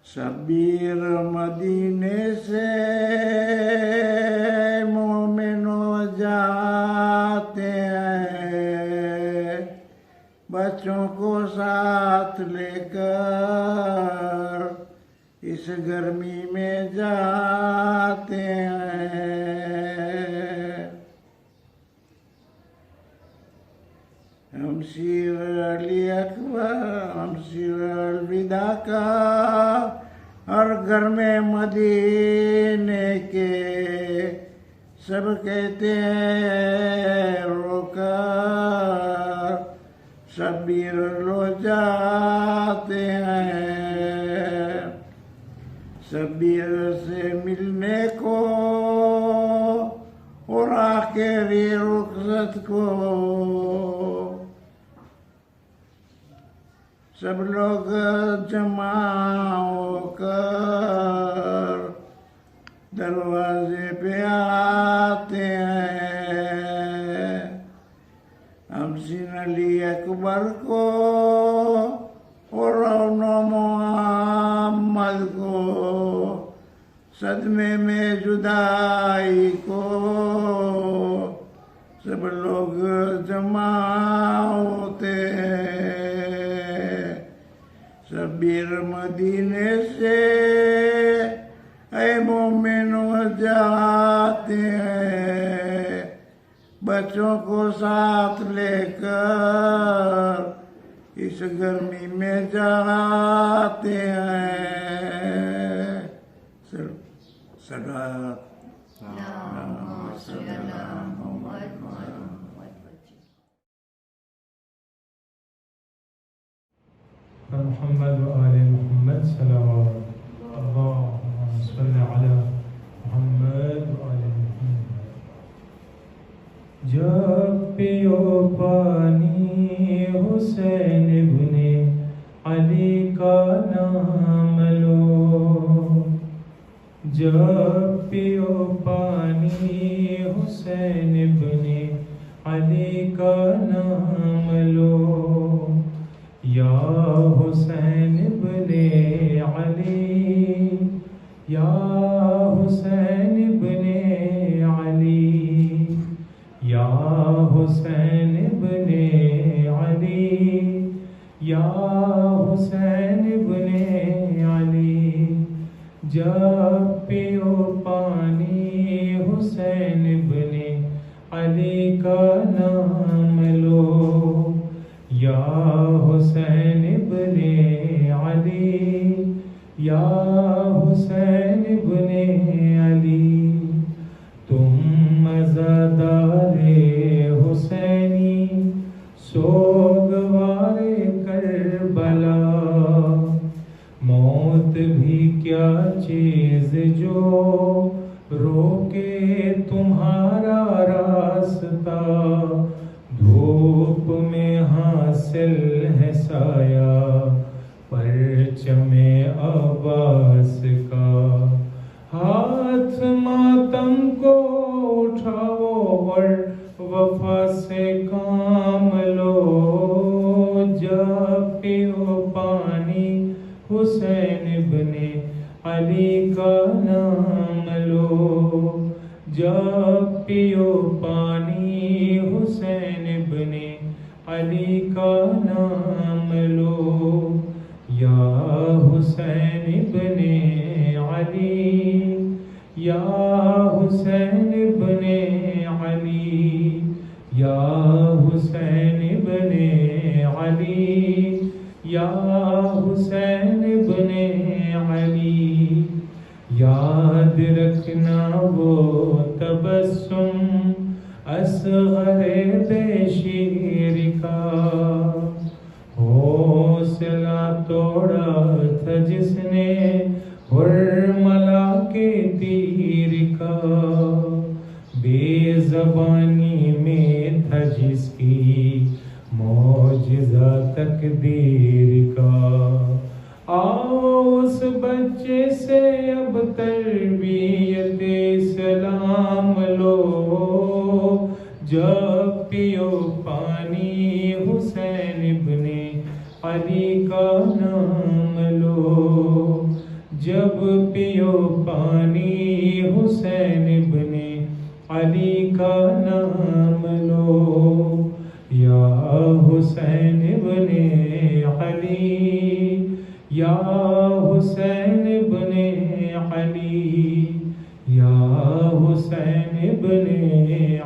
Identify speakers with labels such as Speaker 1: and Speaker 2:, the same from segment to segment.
Speaker 1: شبیر مدینے سے مومنوں جاتے ہیں، بچوں کو ساتھ لے کر اس گرمی میں جاتے ہیں۔ ہمشیر علی اکبر، ہمشیر الوداع کا ہر گھر میں مدینے کے سب کہتے ہیں رو کر شبیر لو جاتے ہیں۔ شبیر سے ملنے کو اور آخری رخصت کو سب لوگ جمع ہو کر دروازے پہ آتے ہیں۔ ہمشیر علی اکبر کو اور رونا محمد کو صدمے میں جدائی کو سب لوگ جمع ہوتے ہیں۔ شبیر مدینے سے اے مومنوں جاتے ہیں، بچوں کو ساتھ لے کر اس گرمی میں جاتے ہیں۔ صلوات
Speaker 2: محمد و آل محمد صلوات اللہم صلی علی محمد و آل محمد۔ جب پیو پانی حسین ابن علی کا نام لو، جب پیو پانی حسین ابن علی کا نام لو، یا حسین ابن علی، یا حسین ابن علی، یا حسین ابن علی، یا حسین ابن علی۔ جب پیو پانی حسین ابن علی کا نام لو، یا حسین ابن علی، یا حسین ابن علی۔ تم مزادار حسینی سوگوار کربلا، موت بھی کیا چیز جو روکے تمہارا راستہ، دھوپ میں حاصل ہے سایہ پرچم عباس کا، ہاتھ ماتم کو اٹھاؤ اور وفا سے کام لو، جب پیو پانی حسین ابن علی کا نام لو، جب پیو پانی حسین ابن علی کا نام لو، یا حسین ابن علی، یا حسین ابن علی، یا حسین ابن علی، یا حسین ابن علی۔ یاد رکھنا وہ تبسم اصغر بے شیر کا، حوصلہ توڑا تھا جس نے حرملا کے تیر کا، بے زبانی میں تھا جس کی معجزہ تقدیر کا۔ آؤ اس بچے سے اب تربیت اسلام لو، جب پیو پانی حسین ابن علی کا نام لو، جب پیو پانی حسین ابن علی کا نام لو۔ یا حسین ابن علی، یا حسین ابن علی، یا حسین ابن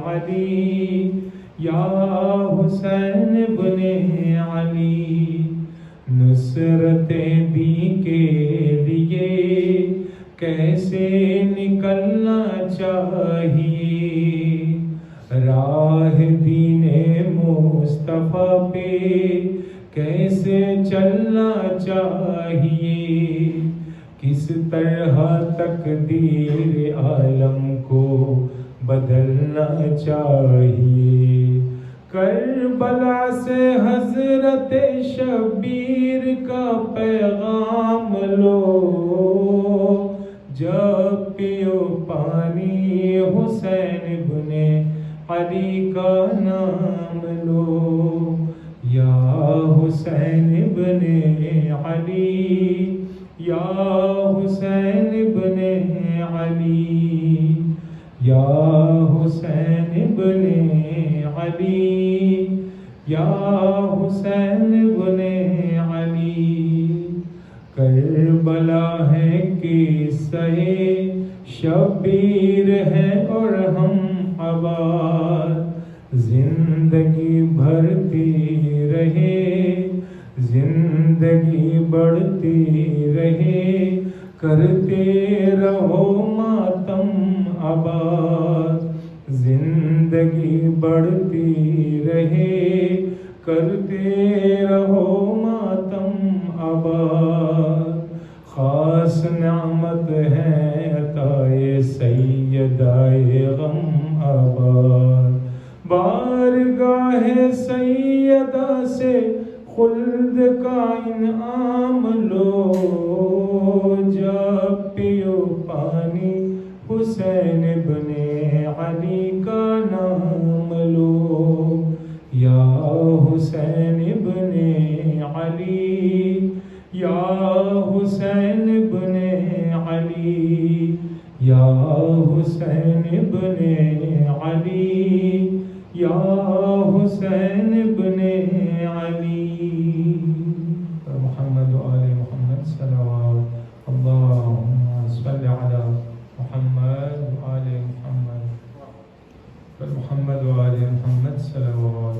Speaker 2: علی، یا حسین ابن علی۔ نصرت دین کے لیے کیسے نکلنا چاہیے، راہ دین مصطفیٰ پہ کیسے چلنا چاہیے، کس طرح تقدیر عالم کو بدلنا چاہیے۔ کربلا سے حضرت شبیر کا پیغام لو، جب پیو پانی حسین ابن علی کا نام لو۔ یا حسین ابن علی، یا حسین ابن علی، یا حسین ابن علی، یا حسین ابن علی۔ کربلا ہے قصہ شبیر ہے اور ہم آباد، زندگی بھرتی رہے، زندگی بڑھتی رہے، کرتے رہو ماتم آباد، زندگی بڑھتی رہے، کرتے رہو ماتم آباد۔ خاص نعمت ہے عطائے سیدائے غم آباد، بارگاہ سیدہ سے خلد کا انعام لو، جب پیو پانی حسین ابن علی کا نام لو۔ یا حسین ابن علی، یا حسین ابن علی، یا حسین ابن علی، یا حسین ابن علی۔ محمد و آل محمد صلوات، اللہم صل علی محمد و آل محمد، محمد و آل محمد صلوات،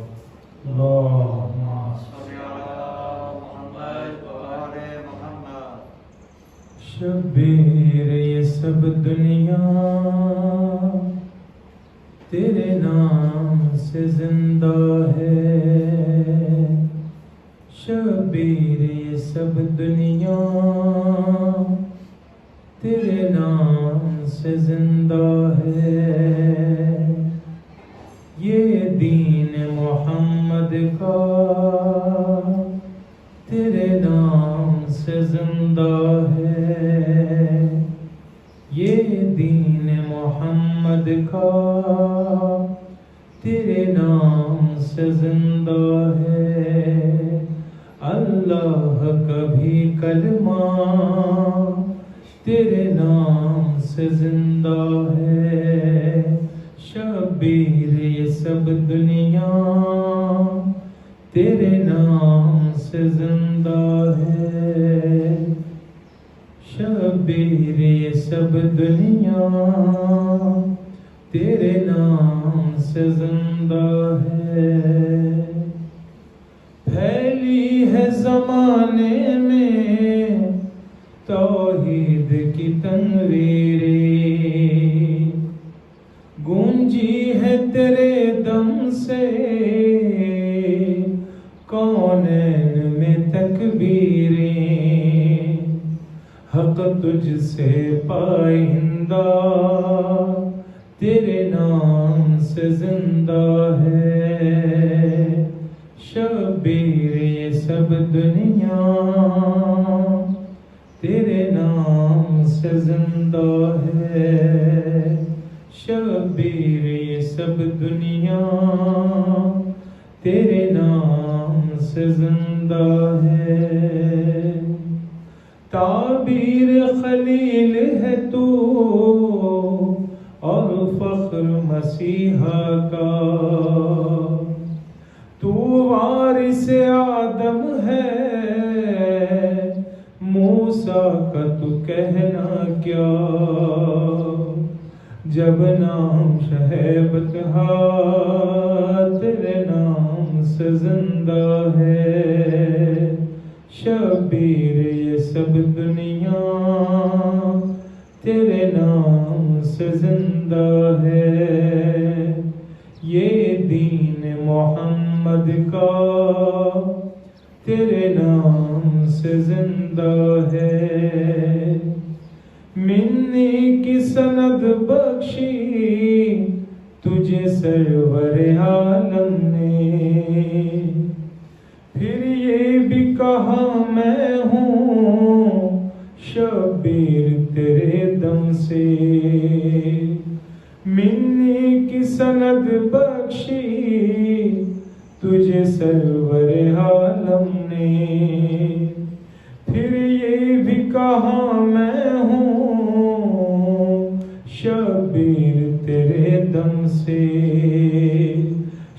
Speaker 2: اللہم
Speaker 1: صل علی محمد و آل محمد۔
Speaker 2: شبیر یہ سب دنیا تیرے نام سے زندہ ہے، شبیر یہ سب دنیا تیرے نام سے زندہ ہے، یہ دین محمد کا تیرے نام سے زندہ ہے، یہ دین محمد کا تیرے نام سے زندہ ہے۔ اللہ کا بھی کلمہ تیرے نام سے زندہ ہے، شبیر یہ سب دنیا تیرے نام سے زندہ ہے، شبیر یہ سب دنیا تیرے نام سے زندہ ہے۔ پھیلی ہے زمانے میں توحید کی تنویریں، گونجی ہے تیرے دم سے کونین میں تکبیریں، حق تجھ سے پائندہ تیرے نام سے زندہ ہے، شبیر یہ سب دنیا تیرے نام سے زندہ ہے، شبیر یہ سب دنیا تیرے نام سے زندہ ہے، تعبیر خلیل ہے تو اور فخر مسیحا کا، تو وارث آدم ہے، موسیٰ کا تو کہنا کیا، جب نام شہبت تیرے نام سے زندہ ہے، شبیر یہ سب دنیا تیرے نام سے زندہ ہے، یہ دین محمد کا تیرے نام سے زندہ ہے، منی کی سند بخشی تجھے سرور عالم نے، پھر یہ بھی کہا میں ہوں شبیر تیرے دم سے، منی کی سند بخشی تجھے سرور عالم نے، پھر یہ بھی کہا میں ہوں شبیر تیرے دم سے،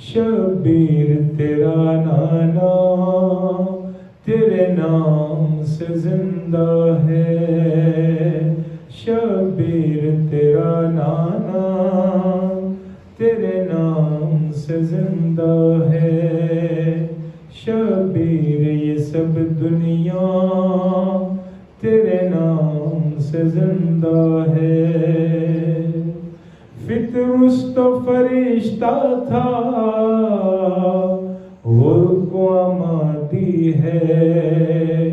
Speaker 2: شبیر تیرا نانا تیرے نام سے زندہ ہے، شبیر تیرا نانا تیرے نام سے زندہ ہے، شبیر یہ سب دنیا تیرے نام سے زندہ ہے، فطرس تو فرشتہ تھا اور کو آمادی ہے،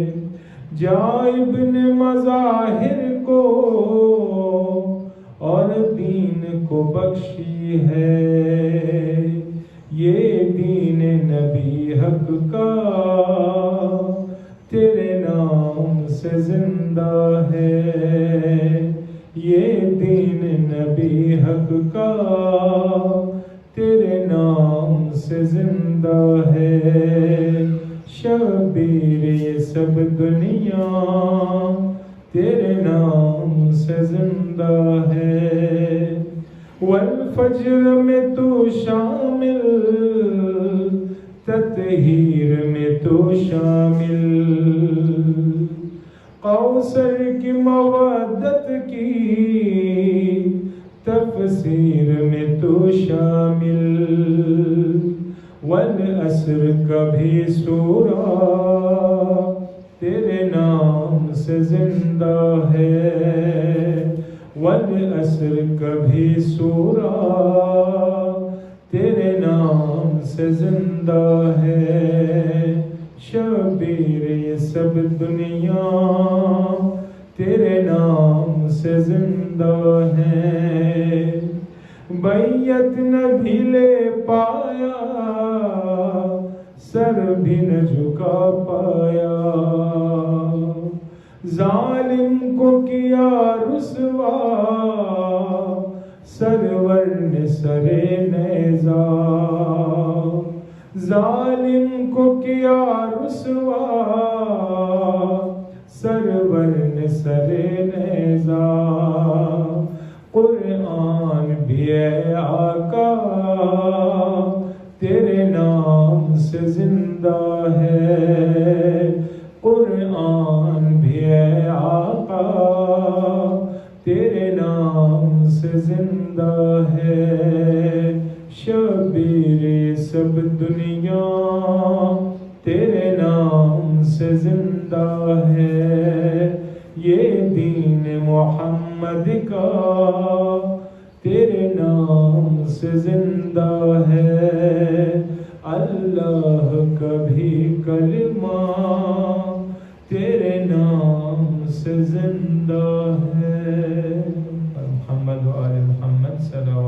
Speaker 2: جا ابن مظاہر کو اور دین کو بخشی ہے، یہ دین نبی حق کا تیرے نام سے زندہ ہے، یہ دین نبی حق کا تیرے نام سے زندہ ہے، شبیر یہ سب دنیا تیرے نام سے زندہ ہے، والفجر میں تو شامل، تطہیر میں تو شامل، کوثر کی مودت کی تفسیر میں تو شامل، والعصر کا بھی سورہ تیرے نام سے زندہ ہے، والعصر کا بھی سورہ تیرے نام سے زندہ ہے، شبیر یہ سب دنیا تیرے نام سے زندہ ہے، بیعت نہ بھی لے پایا، سر بھی نہ جھکا پایا، ظالم کو کیا رسوا، سرور نے سرے نیزا، ظالم کو کیا رسوا، سرور نے سرے نیزا، قرآن بھی اے آقا تیرے نام سے زندہ ہے، قرآن بھی اے آقا تیرے نام سے زندہ ہے، شبیر سب دنیا تیرے نام سے زندہ ہے، یہ دین محمد کا تیرے نام سے زندہ ہے، اللہ کا بھی کلمہ تیرے نام سے زندہ ہے، محمد و آل محمد صلی اللہ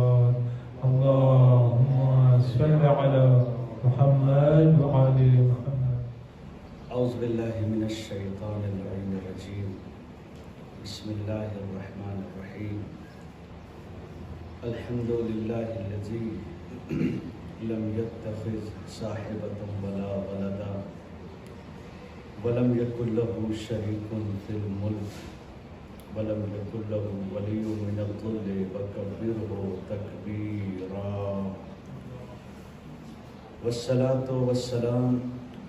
Speaker 3: الشيطان اللعين الرجيم بسم الله الرحمن الرحيم الحمد لله الذي لم يتخذ صاحبة ولا ولدا ولم يكن له شريك في الملك ولم يكن له ولي من الذل وكبره تكبيرا والصلاة والسلام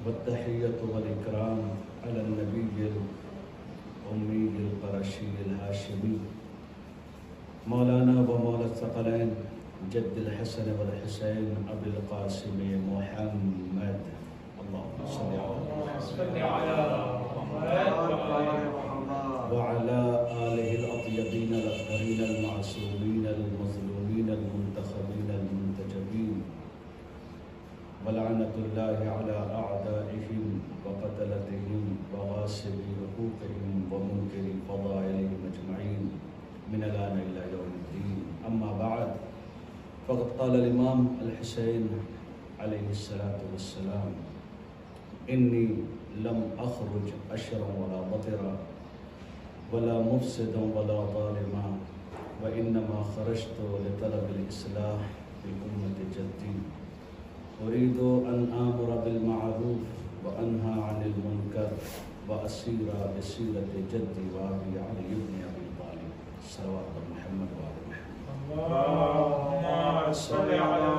Speaker 3: والتحية والإكرام على النبي الأمي القرشي الهاشمي مولانا ومولا الثقلين جد الحسن والحسين أبي القاسم محمد اللهم صل على وعلى آله الأطيبين الأطهرين المعصومين المظلومين المنتخبين المنتجبين ولعنة الله على أعدائهم وقتلتهم وغاصبي حقوقهم ومنكري فضائلهم أجمعين من الآن إلى يوم الدين أما بعد فقد قال الإمام الحسين عليه الصلاة والسلام إني لم أخرج أشرا ولا بطرا ولا مفسدا ولا ظالما وإنما خرجت لطلب الإصلاح في أمة جدي أريد أن آمر بالمعروف وأنهى عن المنكر وأسير بسيرة جدي وأبي علي بن أبي طالب صلوات محمد وآل محمد
Speaker 2: اللهم صل على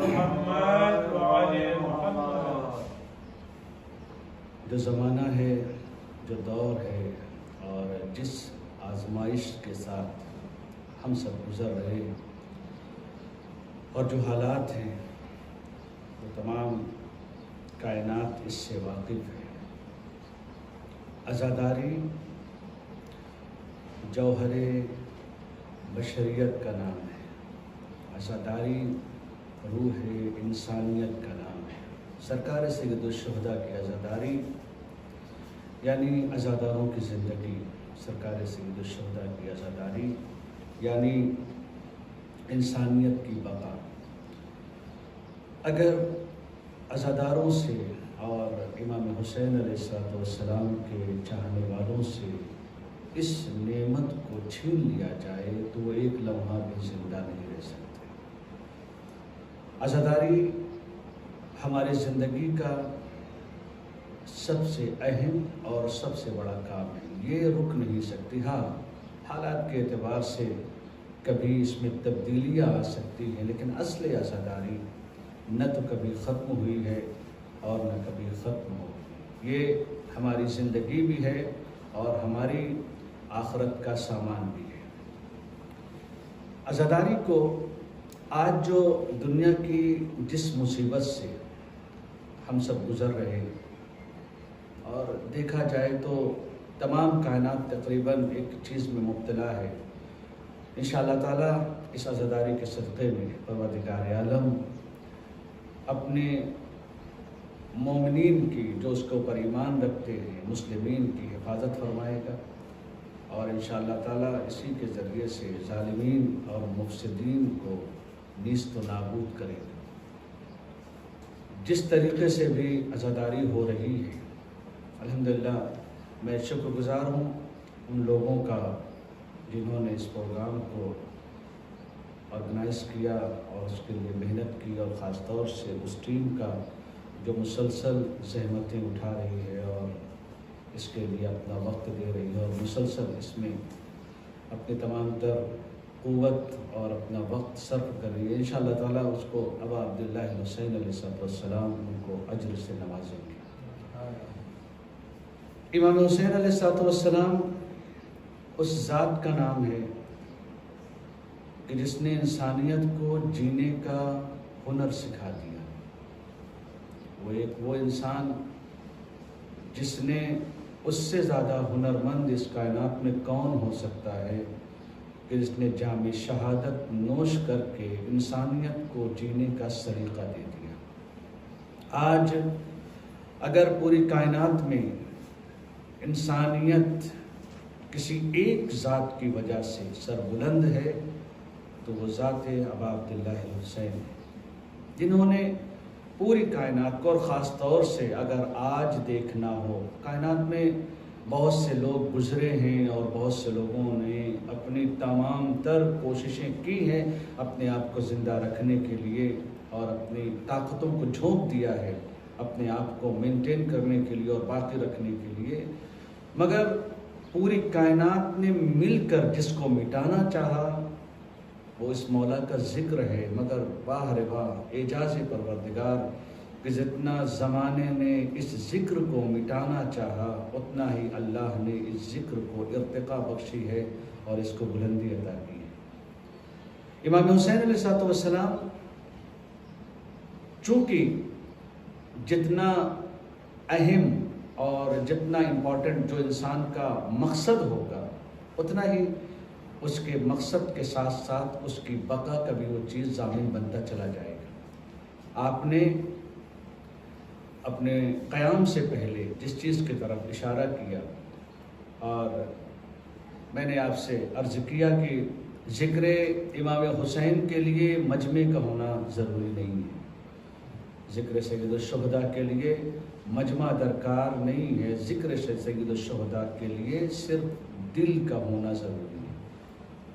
Speaker 2: محمد وآل محمد.
Speaker 3: جو زمانہ ہے، جو دور ہے اور جس آزمائش کے ساتھ ہم سب گزر رہے ہیں اور جو حالات ہیں وہ تمام کائنات اس سے واقف ہے۔ عزاداری جوہر بشریت کا نام ہے، عزاداری روح انسانیت کا نام ہے۔ سرکار سید الشہداء کی عزاداری یعنی عزاداروں کی زندگی، سرکار سید الشہداء کی عزاداری یعنی انسانیت کی بقا۔ اگر عزاداروں سے اور امام حسین علیہ السلام کے چاہنے والوں سے اس نعمت کو چھین لیا جائے تو وہ ایک لمحہ بھی زندہ نہیں رہ سکتے۔ عزاداری ہماری زندگی کا سب سے اہم اور سب سے بڑا کام ہے، یہ رک نہیں سکتی۔ ہاں، حالات کے اعتبار سے کبھی اس میں تبدیلیاں آ سکتی ہیں، لیکن اصل عزاداری نہ تو کبھی ختم ہوئی ہے اور نہ کبھی ختم ہوگی۔ یہ ہماری زندگی بھی ہے اور ہماری آخرت کا سامان بھی ہے۔ عزاداری کو آج جو دنیا کی جس مصیبت سے ہم سب گزر رہے ہیں اور دیکھا جائے تو تمام کائنات تقریباً ایک چیز میں مبتلا ہے، انشاءاللہ تعالیٰ اس عزاداری کے صدقے میں پروردگار عالم اپنے مومنین کی، جو اس کے اوپر ایمان رکھتے ہیں، مسلمین کی حفاظت فرمائے گا اور انشاءاللہ تعالیٰ اسی کے ذریعے سے ظالمین اور مفسدین کو نیست و نابود کرے گا۔ جس طریقے سے بھی عزاداری ہو رہی ہے، الحمدللہ میں شکر گزار ہوں ان لوگوں کا جنہوں نے اس پروگرام کو آرگنائز کیا اور اس کے لیے محنت کی، اور خاص طور سے اس ٹیم کا جو مسلسل زحمتیں اٹھا رہی ہے اور اس کے لیے اپنا وقت دے رہی ہے اور مسلسل اس میں اپنی تمام تر قوت اور اپنا وقت صرف کر رہی ہے۔ انشاءاللہ تعالیٰ اس کو ابا عبداللہ حسین علیہ السلام ان کو اجر سے نوازیں گے۔ امام حسین علیہ السلام اس ذات کا نام ہے کہ جس نے انسانیت کو جینے کا ہنر سکھا دیا۔ وہ انسان جس نے اس سے زیادہ ہنرمند اس کائنات میں کون ہو سکتا ہے کہ جس نے جام شہادت نوش کر کے انسانیت کو جینے کا سلیقہ دے دیا۔ آج اگر پوری کائنات میں انسانیت کسی ایک ذات کی وجہ سے سربلند ہے تو وہ ذات ابا عبداللہ حسین ہے، جنہوں نے پوری کائنات کو، اور خاص طور سے اگر آج دیکھنا ہو، کائنات میں بہت سے لوگ گزرے ہیں اور بہت سے لوگوں نے اپنی تمام تر کوششیں کی ہیں اپنے آپ کو زندہ رکھنے کے لیے، اور اپنی طاقتوں کو جھونک دیا ہے اپنے آپ کو مینٹین کرنے کے لیے اور باقی رکھنے کے لیے، مگر پوری کائنات نے مل کر جس کو مٹانا چاہا وہ اس مولا کا ذکر ہے۔ مگر واہ رے واہ، اعجاز پروردگار کہ جتنا زمانے نے اس ذکر کو مٹانا چاہا اتنا ہی اللہ نے اس ذکر کو ارتقا بخشی ہے اور اس کو بلندی عطا کی ہے۔ امام حسین علیہ السلام چونکہ جتنا اہم اور جتنا امپورٹنٹ جو انسان کا مقصد ہوگا اتنا ہی اس کے مقصد کے ساتھ ساتھ اس کی بقا کا بھی وہ چیز ضامن بنتا چلا جائے گا۔ آپ نے اپنے قیام سے پہلے جس چیز کی طرف اشارہ کیا، اور میں نے آپ سے عرض کیا کہ ذکر امام حسین کے لیے مجمع کا ہونا ضروری نہیں ہے، ذکر سید الشہداء کے لیے مجمع درکار نہیں ہے، ذکر سید الشہداء کے لیے صرف دل کا ہونا ضروری ہے،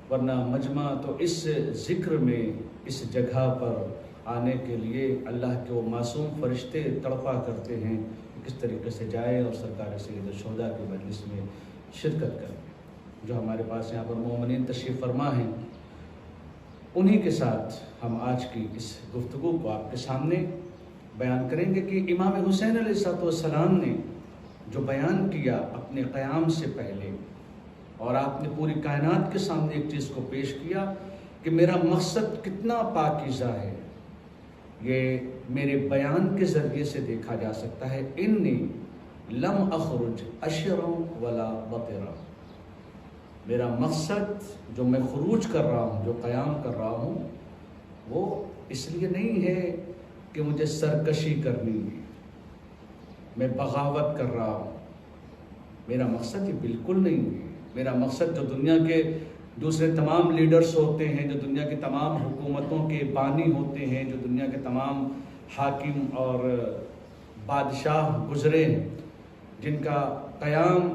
Speaker 3: ورنہ مجمع تو اس ذکر میں اس جگہ پر آنے کے لیے اللہ کے وہ معصوم فرشتے تڑپا کرتے ہیں کہ کس طریقے سے جائے اور سرکار سید الشہداء کی مجلس میں شرکت کریں۔ جو ہمارے پاس یہاں پر مومنین تشریف فرما ہیں، انہی کے ساتھ ہم آج کی اس گفتگو کو آپ کے سامنے بیان کریں گے کہ امام حسین علیہ السلام نے جو بیان کیا اپنے قیام سے پہلے، اور آپ نے پوری کائنات کے سامنے ایک چیز کو پیش کیا کہ میرا مقصد کتنا پاکیزہ ہے، یہ میرے بیان کے ذریعے سے دیکھا جا سکتا ہے۔ انی لم اخرج اشرا ولا بطرا، میرا مقصد جو میں خروج کر رہا ہوں، جو قیام کر رہا ہوں، وہ اس لیے نہیں ہے کہ مجھے سرکشی کرنی ہے، میں بغاوت کر رہا ہوں، میرا مقصد یہ بالکل نہیں ہے۔ میرا مقصد جو دنیا کے دوسرے تمام لیڈرز ہوتے ہیں، جو دنیا کی تمام حکومتوں کے بانی ہوتے ہیں، جو دنیا کے تمام حاکم اور بادشاہ گزرے ہیں، جن کا قیام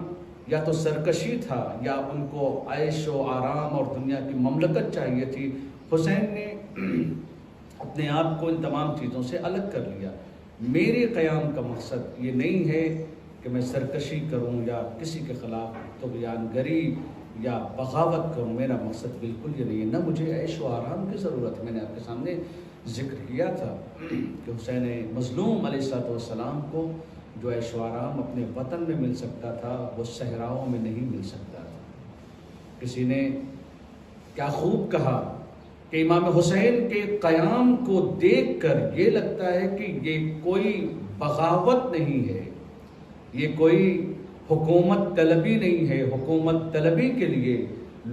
Speaker 3: یا تو سرکشی تھا یا ان کو عیش و آرام اور دنیا کی مملکت چاہیے تھی، حسین نے اپنے آپ کو ان تمام چیزوں سے الگ کر لیا۔ میرے قیام کا مقصد یہ نہیں ہے کہ میں سرکشی کروں یا کسی کے خلاف طغیان گری یا بغاوت کروں، میرا مقصد بالکل یہ نہیں ہے، نہ مجھے عیش و آرام کی ضرورت ہے۔ میں نے آپ کے سامنے ذکر کیا تھا کہ حسین مظلوم علیہ السلام کو جو عیش و آرام اپنے وطن میں مل سکتا تھا وہ صحراؤں میں نہیں مل سکتا تھا۔ کسی نے کیا خوب کہا کہ امام حسین کے قیام کو دیکھ کر یہ لگتا ہے کہ یہ کوئی بغاوت نہیں ہے، یہ کوئی حکومت طلبی نہیں ہے۔ حکومت طلبی کے لیے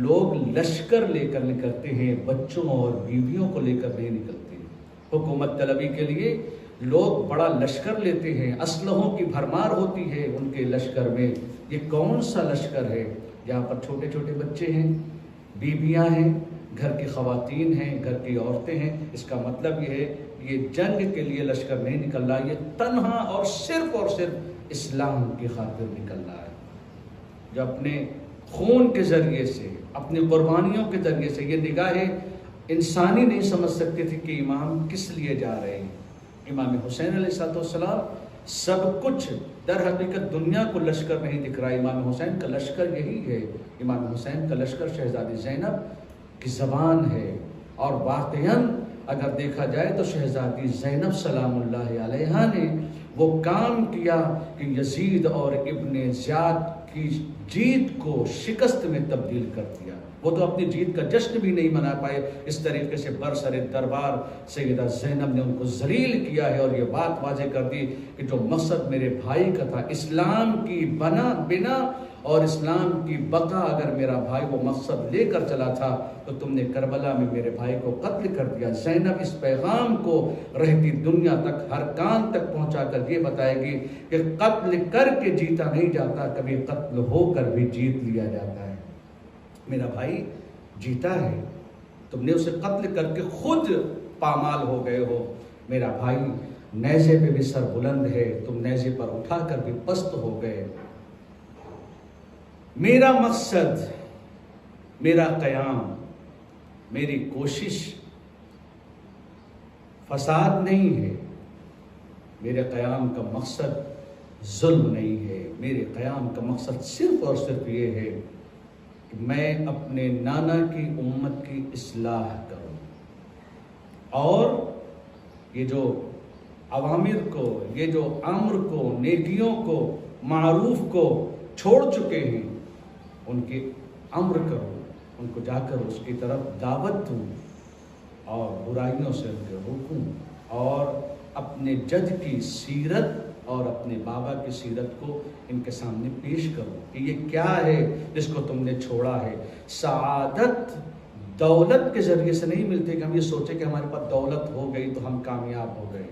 Speaker 3: لوگ لشکر لے کر نکلتے ہیں، بچوں اور بیویوں کو لے کر نہیں نکلتے۔ حکومت طلبی کے لیے لوگ بڑا لشکر لیتے ہیں، اسلحوں کی بھرمار ہوتی ہے ان کے لشکر میں۔ یہ کون سا لشکر ہے جہاں پر چھوٹے چھوٹے بچے ہیں، بیویاں ہیں، گھر کی خواتین ہیں، گھر کی عورتیں ہیں؟ اس کا مطلب یہ ہے یہ جنگ کے لیے لشکر نہیں نکل رہا، یہ تنہا اور صرف اسلام کی خاطر نکل رہا ہے، جو اپنے خون کے ذریعے سے، اپنی قربانیوں کے ذریعے سے، یہ نگاہیں انسانی نہیں سمجھ سکتے تھے کہ امام کس لیے جا رہے ہیں۔ امام حسین علیہ السلام سب کچھ، در حقیقت دنیا کو لشکر نہیں دکھ رہا، امام حسین کا لشکر یہی ہے۔ امام حسین کا لشکر شہزادی زینب کی زبان ہے، اور واقعاً اگر دیکھا جائے تو شہزادی زینب سلام اللہ علیہا نے وہ کام کیا کہ یزید اور ابن زیاد کی جیت کو شکست میں تبدیل کر دیا۔ وہ تو اپنی جیت کا جشن بھی نہیں منا پائے، اس طریقے سے برسر دربار سیدہ زینب نے ان کو ذلیل کیا ہے، اور یہ بات واضح کر دی کہ جو مقصد میرے بھائی کا تھا، اسلام کی بنا اور اسلام کی بقا، اگر میرا بھائی وہ مقصد لے کر چلا تھا تو تم نے کربلا میں میرے بھائی کو قتل کر دیا۔ زینب اس پیغام کو رہتی دنیا تک، ہر کان تک پہنچا کر یہ بتائے گی کہ قتل کر کے جیتا نہیں جاتا، کبھی قتل ہو کر بھی جیت لیا جاتا ہے۔ میرا بھائی جیتا ہے، تم نے اسے قتل کر کے خود پامال ہو گئے ہو۔ میرا بھائی نیزے پہ بھی سر بلند ہے، تم نیزے پر اٹھا کر بھی پست ہو گئے۔ میرا مقصد، میرا قیام، میری کوشش فساد نہیں ہے، میرے قیام کا مقصد ظلم نہیں ہے، میرے قیام کا مقصد صرف اور صرف یہ ہے کہ میں اپنے نانا کی امت کی اصلاح کروں، اور یہ جو اوامر کو، یہ جو امر کو، نیکیوں کو، معروف کو چھوڑ چکے ہیں، ان کے امر کروں، ان کو جا کر اس کی طرف دعوت دوں، اور برائیوں سے ان کو روکوں، اور اپنے جد کی سیرت اور اپنے بابا کی سیرت کو ان کے سامنے پیش کروں کہ یہ کیا ہے جس کو تم نے چھوڑا ہے۔ سعادت دولت کے ذریعے سے نہیں ملتی کہ ہم یہ سوچیں کہ ہمارے پاس دولت ہو گئی تو ہم کامیاب ہو گئے،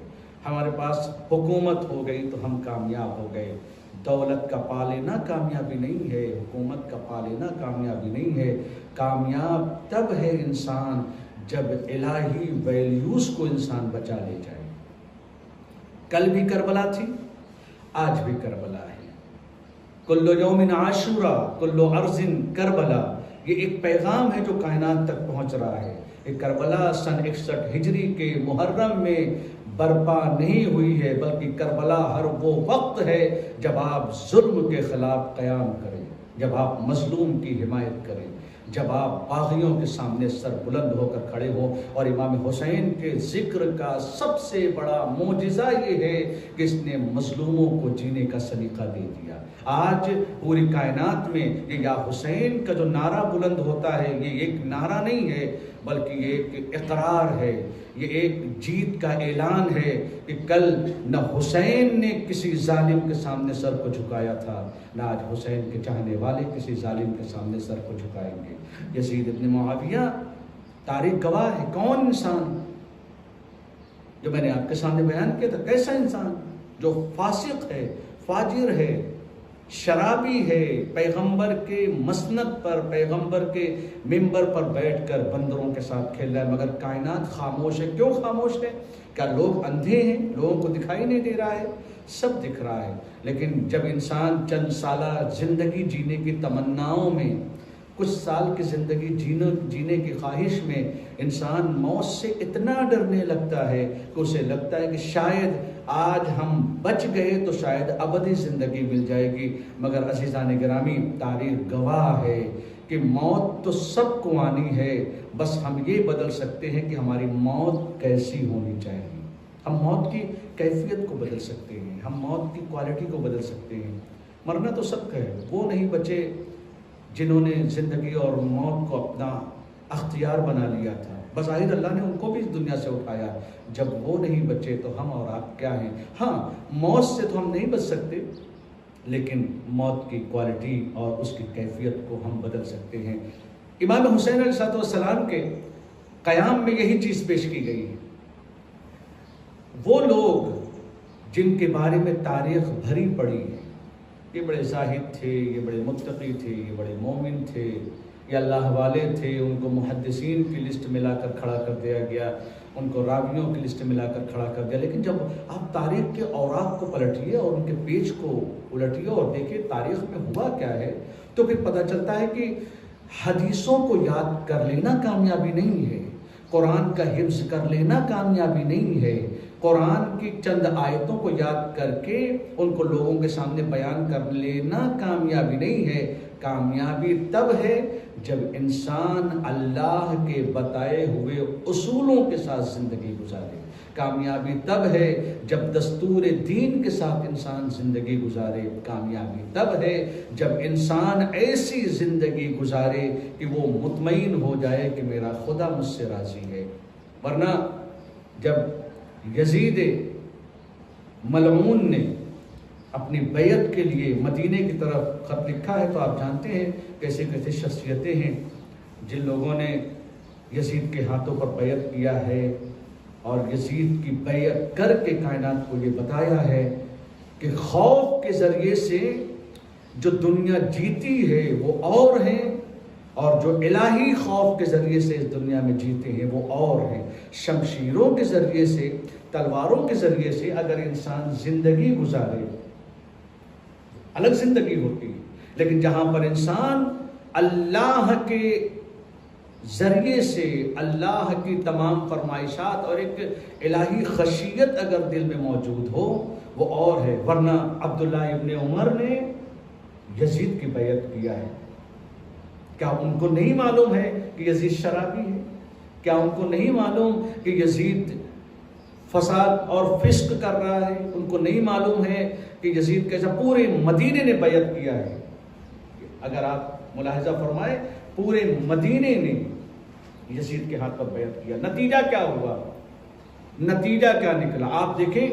Speaker 3: ہمارے پاس حکومت ہو گئی تو ہم کامیاب ہو گئے۔ دولت کا پا لینا کامیابی نہیں ہے، حکومت کا پا لینا کامیابی نہیں ہے۔ کامیاب تب ہے انسان جب الہی ویلیوز کو انسان بچا لے جائے۔ کل بھی کربلا تھی، آج بھی کربلا ہے۔ کل یوم عاشوراء کل ارض کربلا، یہ ایک پیغام ہے جو کائنات تک پہنچ رہا ہے۔ یہ کربلا سن 61 ہجری کے محرم میں برپا نہیں ہوئی ہے، بلکہ کربلا ہر وہ وقت ہے جب آپ ظلم کے خلاف قیام کریں، جب آپ مظلوم کی حمایت کریں، جب آپ باغیوں کے سامنے سر بلند ہو کر کھڑے ہو۔ اور امام حسین کے ذکر کا سب سے بڑا معجزہ یہ ہے کہ اس نے مظلوموں کو جینے کا سلیقہ دے دیا۔ آج پوری کائنات میں یہ یا حسین کا جو نعرہ بلند ہوتا ہے، یہ ایک نعرہ نہیں ہے بلکہ یہ ایک اقرار ہے، یہ ایک جیت کا اعلان ہے کہ کل نہ حسین نے کسی ظالم کے سامنے سر کو جھکایا تھا، نہ آج حسین کے چاہنے والے کسی ظالم کے سامنے سر کو جھکائیں گے۔ یزید ابن معاویہ تاریخ گواہ ہے، کون انسان جو میں نے آپ کے سامنے بیان کیا تھا، کیسا انسان جو فاسق ہے، فاجر ہے، شرابی ہے، پیغمبر کے مسند پر، پیغمبر کے ممبر پر بیٹھ کر بندروں کے ساتھ کھیل رہا ہے، مگر کائنات خاموش ہے۔ کیوں خاموش ہے؟ کیا لوگ اندھے ہیں؟ لوگوں کو دکھائی نہیں دے رہا ہے؟ سب دکھ رہا ہے۔ لیکن جب انسان چند سالہ زندگی جینے کی تمناؤں میں، کچھ سال کی زندگی جینے کی خواہش میں انسان موت سے اتنا ڈرنے لگتا ہے کہ اسے لگتا ہے کہ شاید آج ہم بچ گئے تو شاید ابدی زندگی مل جائے گی، مگر عزیزان گرامی تاریخ گواہ ہے کہ موت تو سب کو آنی ہے، بس ہم یہ بدل سکتے ہیں کہ ہماری موت کیسی ہونی چاہیے۔ ہم موت کی کیفیت کو بدل سکتے ہیں، ہم موت کی کوالٹی کو بدل سکتے ہیں۔ مرنا تو سب کا ہے، وہ نہیں بچے جنہوں نے زندگی اور موت کو اپنا اختیار بنا لیا تھا، بظاہر اللہ نے ان کو بھی اس دنیا سے اٹھایا۔ جب وہ نہیں بچے تو ہم اور آپ کیا ہیں؟ ہاں، موت سے تو ہم نہیں بچ سکتے، لیکن موت کی کوالٹی اور اس کی کیفیت کو ہم بدل سکتے ہیں۔ امام حسین علیہ السلام کے قیام میں یہی چیز پیش کی گئی ہے۔ وہ لوگ جن کے بارے میں تاریخ بھری پڑی ہے، یہ بڑے زاہد تھے، یہ بڑے متقی تھے، یہ بڑے مومن تھے، یہ اللہ والے تھے، ان کو محدثین کی لسٹ میں لا کر کھڑا کر دیا گیا، ان کو راویوں کی لسٹ میں لا کر کھڑا کر دیا۔ لیکن جب آپ تاریخ کے اوراق کو پلٹیے اور ان کے پیج کو الٹیے اور دیکھیں تاریخ میں ہوا کیا ہے، تو پھر پتہ چلتا ہے کہ حدیثوں کو یاد کر لینا کامیابی نہیں ہے، قرآن کا حفظ کر لینا کامیابی نہیں ہے، قرآن کی چند آیتوں کو یاد کر کے ان کو لوگوں کے سامنے بیان کر لینا کامیابی نہیں ہے۔ کامیابی تب ہے جب انسان اللہ کے بتائے ہوئے اصولوں کے ساتھ زندگی گزارے، کامیابی تب ہے جب دستور دین کے ساتھ انسان زندگی گزارے، کامیابی تب ہے جب انسان ایسی زندگی گزارے کہ وہ مطمئن ہو جائے کہ میرا خدا مجھ سے راضی ہے۔ ورنہ جب یزید ملعون نے اپنی بیعت کے لیے مدینے کی طرف خط لکھا ہے تو آپ جانتے ہیں کیسے کیسے شخصیتیں ہیں جن لوگوں نے یزید کے ہاتھوں پر بیعت کیا ہے اور یزید کی بیعت کر کے کائنات کو یہ بتایا ہے کہ خوف کے ذریعے سے جو دنیا جیتی ہے وہ اور ہیں، اور جو الہی خوف کے ذریعے سے اس دنیا میں جیتے ہیں وہ اور ہیں۔ شمشیروں کے ذریعے سے، تلواروں کے ذریعے سے اگر انسان زندگی گزارے، الگ زندگی ہوتی ہے، لیکن جہاں پر انسان اللہ کے ذریعے سے اللہ کی تمام فرمائشات اور ایک الہی خشیت اگر دل میں موجود ہو وہ اور ہے۔ ورنہ عبداللہ ابن عمر نے یزید کی بیعت کیا ہے، کیا ان کو نہیں معلوم ہے کہ یزید شرابی ہے؟ کیا ان کو نہیں معلوم کہ یزید فساد اور فسق کر رہا ہے؟ ان کو نہیں معلوم ہے کہ یزید کیسا؟ پورے مدینے نے بیعت کیا ہے۔ اگر آپ ملاحظہ فرمائیں، پورے مدینے نے یزید کے ہاتھ پر بیعت کیا۔ نتیجہ کیا ہوا؟ نتیجہ کیا نکلا؟ آپ دیکھیں،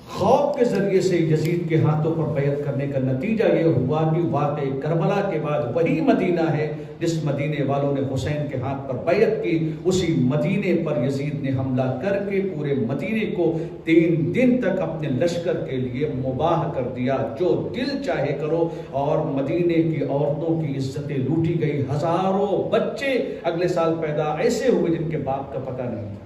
Speaker 3: خوف کے ذریعے سے یزید کے ہاتھوں پر بیعت کرنے کا نتیجہ یہ ہوا کہ واقعہ کربلا کے بعد وہی مدینہ ہے جس مدینے والوں نے حسین کے ہاتھ پر بیعت کی، اسی مدینے پر یزید نے حملہ کر کے پورے مدینے کو 3 دن تک اپنے لشکر کے لیے مباح کر دیا، جو دل چاہے کرو، اور مدینے کی عورتوں کی عزتیں لوٹی گئی۔ ہزاروں بچے اگلے سال پیدا ایسے ہوئے جن کے باپ کا پتہ نہیں تھا۔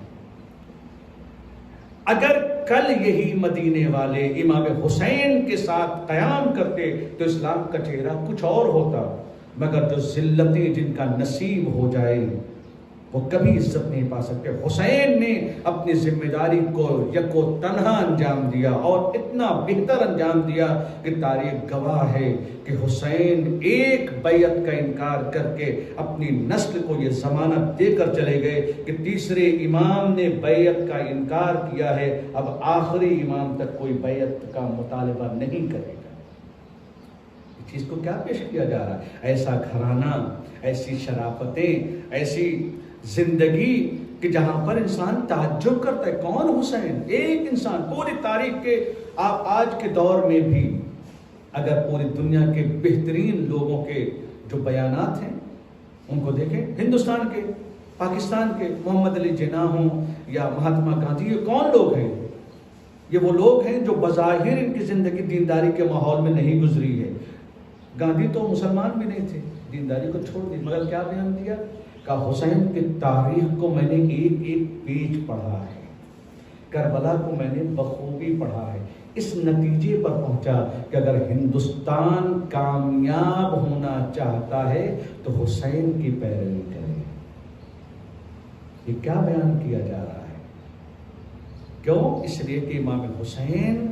Speaker 3: اگر کل یہی مدینے والے امام حسین کے ساتھ قیام کرتے تو اسلام کا چہرہ کچھ اور ہوتا، مگر جو ذلتیں جن کا نصیب ہو جائے وہ کبھی عزت نہیں پا سکتے۔ حسین نے اپنی ذمہ داری کو یکو تنہا انجام دیا، اور اتنا بہتر انجام دیا کہ تاریخ گواہ ہے کہ حسین ایک بیعت کا انکار کر کے اپنی نسل کو یہ ضمانت دے کر چلے گئے کہ تیسرے امام نے بیعت کا انکار کیا ہے، اب آخری امام تک کوئی بیعت کا مطالبہ نہیں کرے گا۔ اس چیز کو کیا پیش کیا جا رہا ہے؟ ایسا گھرانہ، ایسی شرافتیں، ایسی زندگی کہ جہاں پر انسان تعجب کرتا ہے کون حسین؟ ایک انسان پوری تاریخ کے، آپ آج کے دور میں بھی اگر پوری دنیا کے بہترین لوگوں کے جو بیانات ہیں ان کو دیکھیں، ہندوستان کے، پاکستان کے، محمد علی جناح ہوں یا مہاتما گاندھی، یہ کون لوگ ہیں؟ یہ وہ لوگ ہیں جو بظاہر ان کی زندگی دینداری کے ماحول میں نہیں گزری ہے۔ گاندھی تو مسلمان بھی نہیں تھے، دینداری کو چھوڑ دی، مگر کیا بیان دیا؟ کہ حسین کی تاریخ کو میں نے ایک ایک پیج پڑھا ہے، کربلا کو میں نے بخوبی پڑھا ہے، اس نتیجے پر پہنچا کہ اگر ہندوستان کامیاب ہونا چاہتا ہے تو حسین کی پیروی کرے۔ یہ کیا بیان کیا جا رہا ہے؟ کیوں؟ اس لیے کہ امام حسین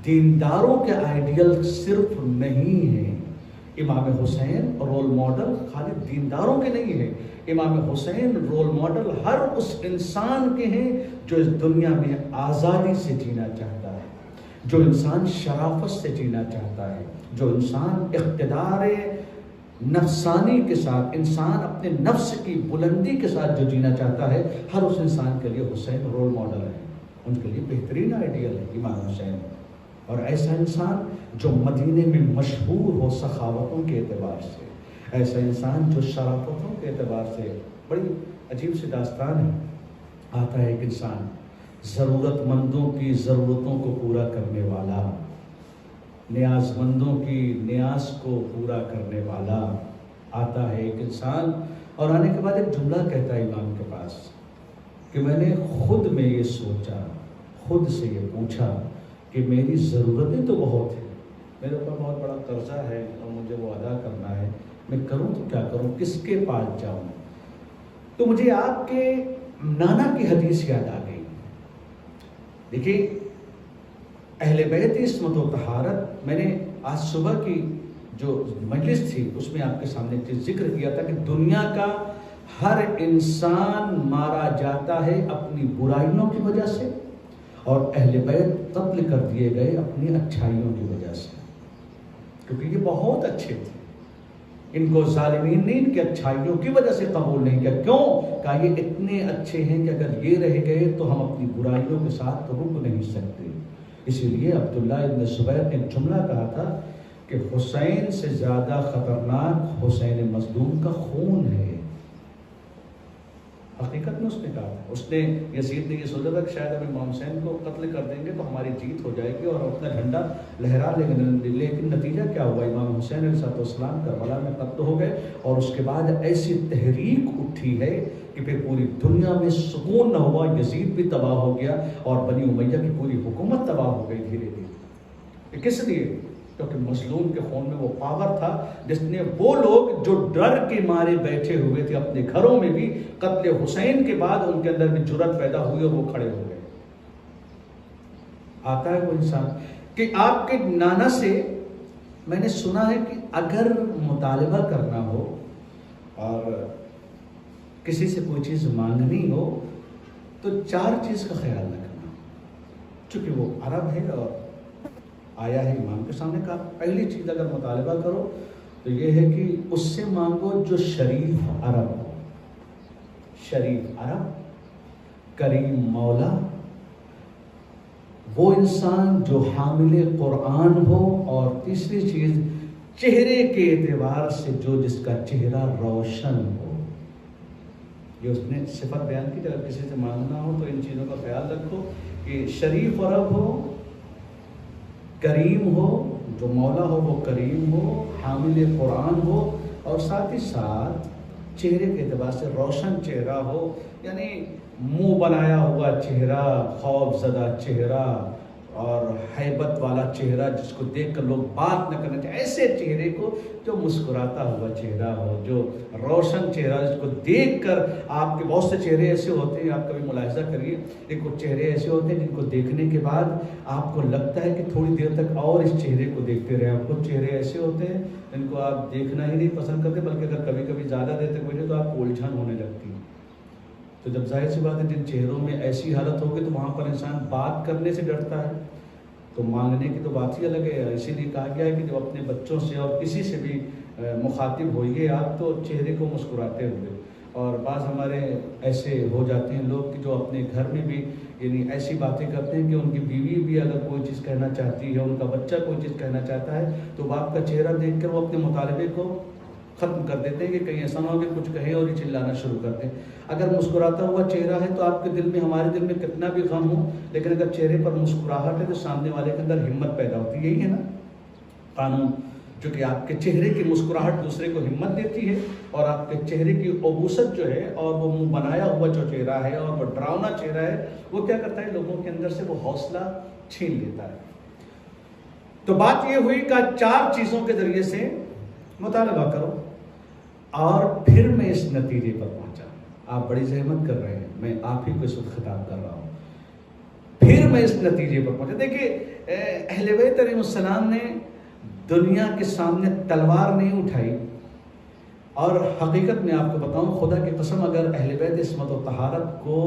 Speaker 3: دینداروں کے آئیڈیل صرف نہیں ہیں، امام حسین رول ماڈل خالی دینداروں کے نہیں ہیں، امام حسین رول ماڈل ہر اس انسان کے ہیں جو اس دنیا میں آزادی سے جینا چاہتا ہے، جو انسان شرافت سے جینا چاہتا ہے، جو انسان اقتدار نفسانی کے ساتھ، انسان اپنے نفس کی بلندی کے ساتھ جو جینا چاہتا ہے، ہر اس انسان کے لیے حسین رول ماڈل ہے، ان کے لیے بہترین آئیڈیل ہے امام حسین۔ اور ایسا انسان جو مدینے میں مشہور ہو سخاوتوں کے اعتبار سے، ایسا انسان جو شرافتوں کے اعتبار سے، بڑی عجیب سی داستان ہے، آتا ہے ایک انسان ضرورت مندوں کی ضرورتوں کو پورا کرنے والا، نیاز مندوں کی نیاز کو پورا کرنے والا، آتا ہے ایک انسان، اور آنے کے بعد ایک جملہ کہتا ہے امام کے پاس کہ میں نے خود میں یہ سوچا، خود سے یہ پوچھا کہ میری ضرورتیں تو بہت ہیں، میرے اوپر بہت بڑا قرضہ ہے اور مجھے وہ ادا کرنا ہے، میں کروں تو کیا کروں، کس کے پاس جاؤں؟ تو مجھے آپ کے نانا کی حدیث یاد آ گئی۔ دیکھیے، اہل بیت عصمت و طہارت، میں نے آج صبح کی جو مجلس تھی اس میں آپ کے سامنے ذکر کیا تھا کہ دنیا کا ہر انسان مارا جاتا ہے اپنی برائیوں کی وجہ سے، اور اہل بیت قتل کر دیے گئے اپنی اچھائیوں کی وجہ سے، کیونکہ یہ بہت اچھے تھے، ان کو ظالمین نے ان کی اچھائیوں کی وجہ سے قبول نہیں کیا۔ کیوں؟ کہ یہ اتنے اچھے ہیں کہ اگر یہ رہ گئے تو ہم اپنی برائیوں کے ساتھ رک نہیں سکتے۔ اسی لیے عبداللہ ابن زبیر نے ایک جملہ کہا تھا کہ حسین سے زیادہ خطرناک حسین مظلوم کا خون ہے۔ حقیقت میں اس نے کہا تھا. اس نے یزید نے یہ سوچا تھا کہ شاید ہم امام حسین کو قتل کر دیں گے تو ہماری جیت ہو جائے گی اور اپنا جھنڈا لہرا لیں گے. لیکن نتیجہ کیا ہوا؟ امام حسین علیہ السلام کربلا میں قتل ہو گئے اور اس کے بعد ایسی تحریک اٹھی ہے کہ پھر پوری دنیا میں سکون نہ ہوا. یزید بھی تباہ ہو گیا اور بنی امیہ کی پوری حکومت تباہ ہو گئی دھیرے دھیرے. کس لیے؟ کیونکہ مظلوم کے خون میں وہ پاور تھا جس نے وہ لوگ جو ڈر کے مارے بیٹھے ہوئے تھے اپنے گھروں میں بھی، قتل حسین کے بعد ان کے اندر بھی جرأت پیدا ہوئی اور وہ کھڑے ہو گئے. آتا ہے وہ انسان کہ آپ کے نانا سے میں نے سنا ہے کہ اگر مطالبہ کرنا ہو اور کسی سے کوئی چیز مانگنی ہو تو 4 چیز کا خیال رکھنا. چونکہ وہ عرب ہے اور آیا ہے امام کے سامنے، کہا پہلی چیز اگر مطالبہ کرو تو یہ ہے کہ اس سے مانگو جو شریف عرب ہو. شریف عرب، کریم مولا، وہ انسان جو حامل قرآن ہو، اور تیسری چیز چہرے کے اعتبار سے جو جس کا چہرہ روشن ہو. یہ اس نے صفت بیان کی کہ اگر کسی سے مانگنا ہو تو ان چیزوں کا خیال رکھو کہ شریف عرب ہو، کریم ہو، جو مولا ہو وہ کریم ہو، حامل قرآن ہو، اور ساتھ ہی ساتھ چہرے کے اعتبار سے روشن چہرہ ہو. یعنی منہ بنایا ہوا چہرہ، خوف زدہ چہرہ اور ہیبت والا چہرہ جس کو دیکھ کر لوگ بات نہ کرنا چاہیے. ایسے چہرے کو جو مسکراتا ہوا چہرہ ہو، جو روشن چہرہ جس کو دیکھ کر آپ کے بہت سے چہرے ایسے ہوتے ہیں، آپ کبھی ملاحظہ کریے کہ کچھ چہرے ایسے ہوتے ہیں جن کو دیکھنے کے بعد آپ کو لگتا ہے کہ تھوڑی دیر تک اور اس چہرے کو دیکھتے رہیں. کچھ چہرے ایسے ہوتے ہیں جن کو آپ دیکھنا ہی نہیں پسند کرتے، بلکہ اگر کبھی کبھی زیادہ دیر تک بیٹھے تو آپ کو الجھن ہونے لگتی ہے. تو جب ظاہر سی بات ہے جن چہروں میں ایسی حالت ہوگی تو وہاں پر انسان بات کرنے سے ڈرتا ہے، تو مانگنے کی تو بات ہی الگ ہے. اسی لیے کہا گیا ہے کہ جو اپنے بچوں سے اور کسی سے بھی مخاطب ہوئیے آپ تو چہرے کو مسکراتے ہوئے. اور بعض ہمارے ایسے ہو جاتے ہیں لوگ کہ جو اپنے گھر میں بھی یعنی ایسی باتیں کرتے ہیں کہ ان کی بیوی بھی اگر کوئی چیز کہنا چاہتی ہے، ان کا بچہ کوئی چیز کہنا چاہتا ہے تو باپ کا چہرہ دیکھ کر وہ اپنے مطالبے کو ختم کر دیتے ہیں کہ کہیں ایسا نہ ہو کہ کچھ کہیں اور ہی چلانا شروع کر دیں. اگر مسکراتا ہوا چہرہ ہے تو آپ کے دل میں، ہمارے دل میں کتنا بھی غم ہو، لیکن اگر چہرے پر مسکراہٹ ہے تو سامنے والے کے اندر ہمت پیدا ہوتی ہے. یہی ہے نا قانون، جو کہ آپ کے چہرے کی مسکراہٹ دوسرے کو ہمت دیتی ہے، اور آپ کے چہرے کی عبوست جو ہے اور وہ منہ بنایا ہوا جو چہرہ ہے اور وہ ڈراؤنا چہرہ ہے وہ کیا کرتا ہے؟ لوگوں کے اندر سے وہ حوصلہ چھین لیتا ہے. تو بات یہ ہوئی کہ 4 چیزوں کے ذریعے سے مطالبہ کرو. اور پھر میں اس نتیجے پر پہنچا. آپ بڑی زحمت کر رہے ہیں، میں آپ ہی کو اس وقت خطاب کر رہا ہوں. پھر میں اس نتیجے پر پہنچا. دیکھیے اہل بیت علیہ السلام نے دنیا کے سامنے تلوار نہیں اٹھائی، اور حقیقت میں آپ کو بتاؤں خدا کی قسم اگر اہل بیت عصمت و طہارت کو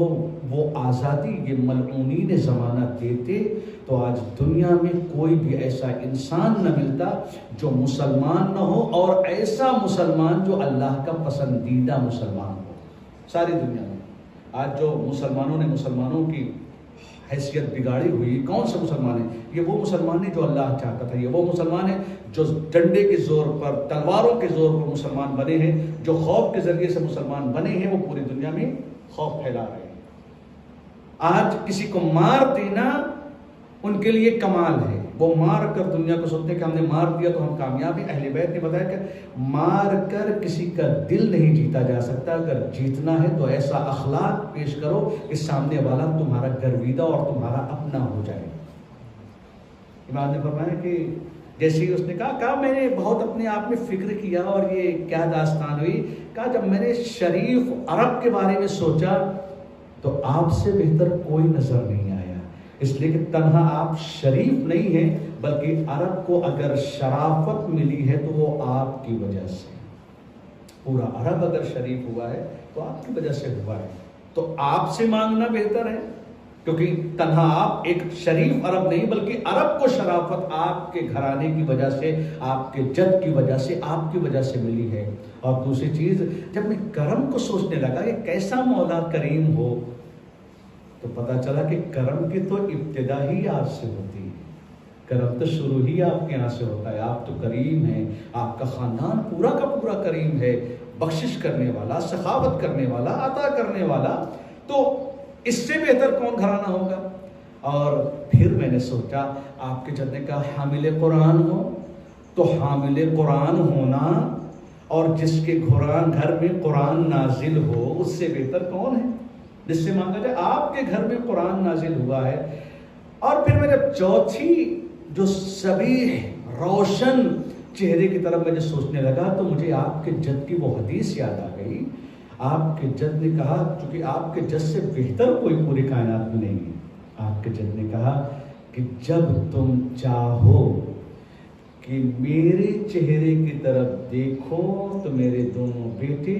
Speaker 3: وہ آزادی یہ ملعونین زمانہ دیتے تو آج دنیا میں کوئی بھی ایسا انسان نہ ملتا جو مسلمان نہ ہو، اور ایسا مسلمان جو اللہ کا پسندیدہ مسلمان ہو. ساری دنیا میں آج جو مسلمانوں نے مسلمانوں کی حیثیت بگاڑی ہوئی، کون سے مسلمان ہیں؟ یہ وہ مسلمان ہیں جو اللہ چاہتا تھا. یہ وہ مسلمان ہیں جو ڈنڈے کے زور پر، تلواروں کے زور پر مسلمان بنے ہیں، جو خوف کے ذریعے سے مسلمان بنے ہیں. وہ پوری دنیا میں خوف پھیلا رہے ہیں. آج کسی کو مار دینا ان کے لیے کمال ہے. وہ مار کر دنیا کو سنتے کہ ہم نے مار دیا تو ہم کامیاب ہیں. اہل بیت نے بتایا کہ مار کر کسی کا دل نہیں جیتا جا سکتا. اگر جیتنا ہے تو ایسا اخلاق پیش کرو کہ سامنے والا تمہارا گرویدہ اور تمہارا اپنا ہو جائے. امام نے فرمایا کہ جیسے ہی اس نے کہا میں نے بہت اپنے آپ میں فکر کیا اور یہ کیا داستان ہوئی. کہا جب میں نے شریف عرب کے بارے میں سوچا تو آپ سے بہتر کوئی نظر نہیں آیا. اس لیے کہ تنہا آپ شریف نہیں ہیں بلکہ عرب کو اگر شرافت ملی ہے تو وہ آپ کی وجہ سے. پورا عرب اگر شریف ہوا ہے تو آپ کی وجہ سے ہوا ہے. تو آپ سے مانگنا بہتر ہے، کیونکہ تنہا آپ ایک شریف عرب نہیں بلکہ عرب کو شرافت آپ کے گھرانے کی وجہ سے، آپ کے جد کی وجہ سے، آپ کی وجہ سے ملی ہے. اور دوسری چیز، جب میں کرم کو سوچنے لگا کہ کیسا مولا کریم ہو تو پتہ چلا کہ کرم کی تو ابتدا ہی آپ سے ہوتی ہے. کرم تو شروع ہی آپ کے یہاں سے ہوتا ہے. آپ تو کریم ہیں، آپ کا خاندان پورا کا پورا کریم ہے. بخشش کرنے والا، سخاوت کرنے والا، عطا کرنے والا، تو اس سے بہتر کون گھرانہ ہوگا؟ اور پھر میں نے سوچا آپ کے جد نے کہا حامل قرآن ہو، تو حامل قرآن ہونا اور جس کے گھر میں قرآن نازل ہو اس سے بہتر کون ہے جس سے مانگا جائے؟ آپ کے گھر میں قرآن نازل ہوا ہے۔ اور پھر میں جب چوتھی جو صبیح روشن چہرے کی طرف میں جب سوچنے لگا تو مجھے آپ کے جد کی وہ حدیث یاد آ گئی۔ آپ کے جد نے کہا، چونکہ آپ کے جد سے بہتر کوئی پوری کائنات میں نہیں ہے، آپ کے جد نے کہا کہ جب تم چاہو کہ میرے چہرے کی طرف دیکھو تو میرے دونوں بیٹے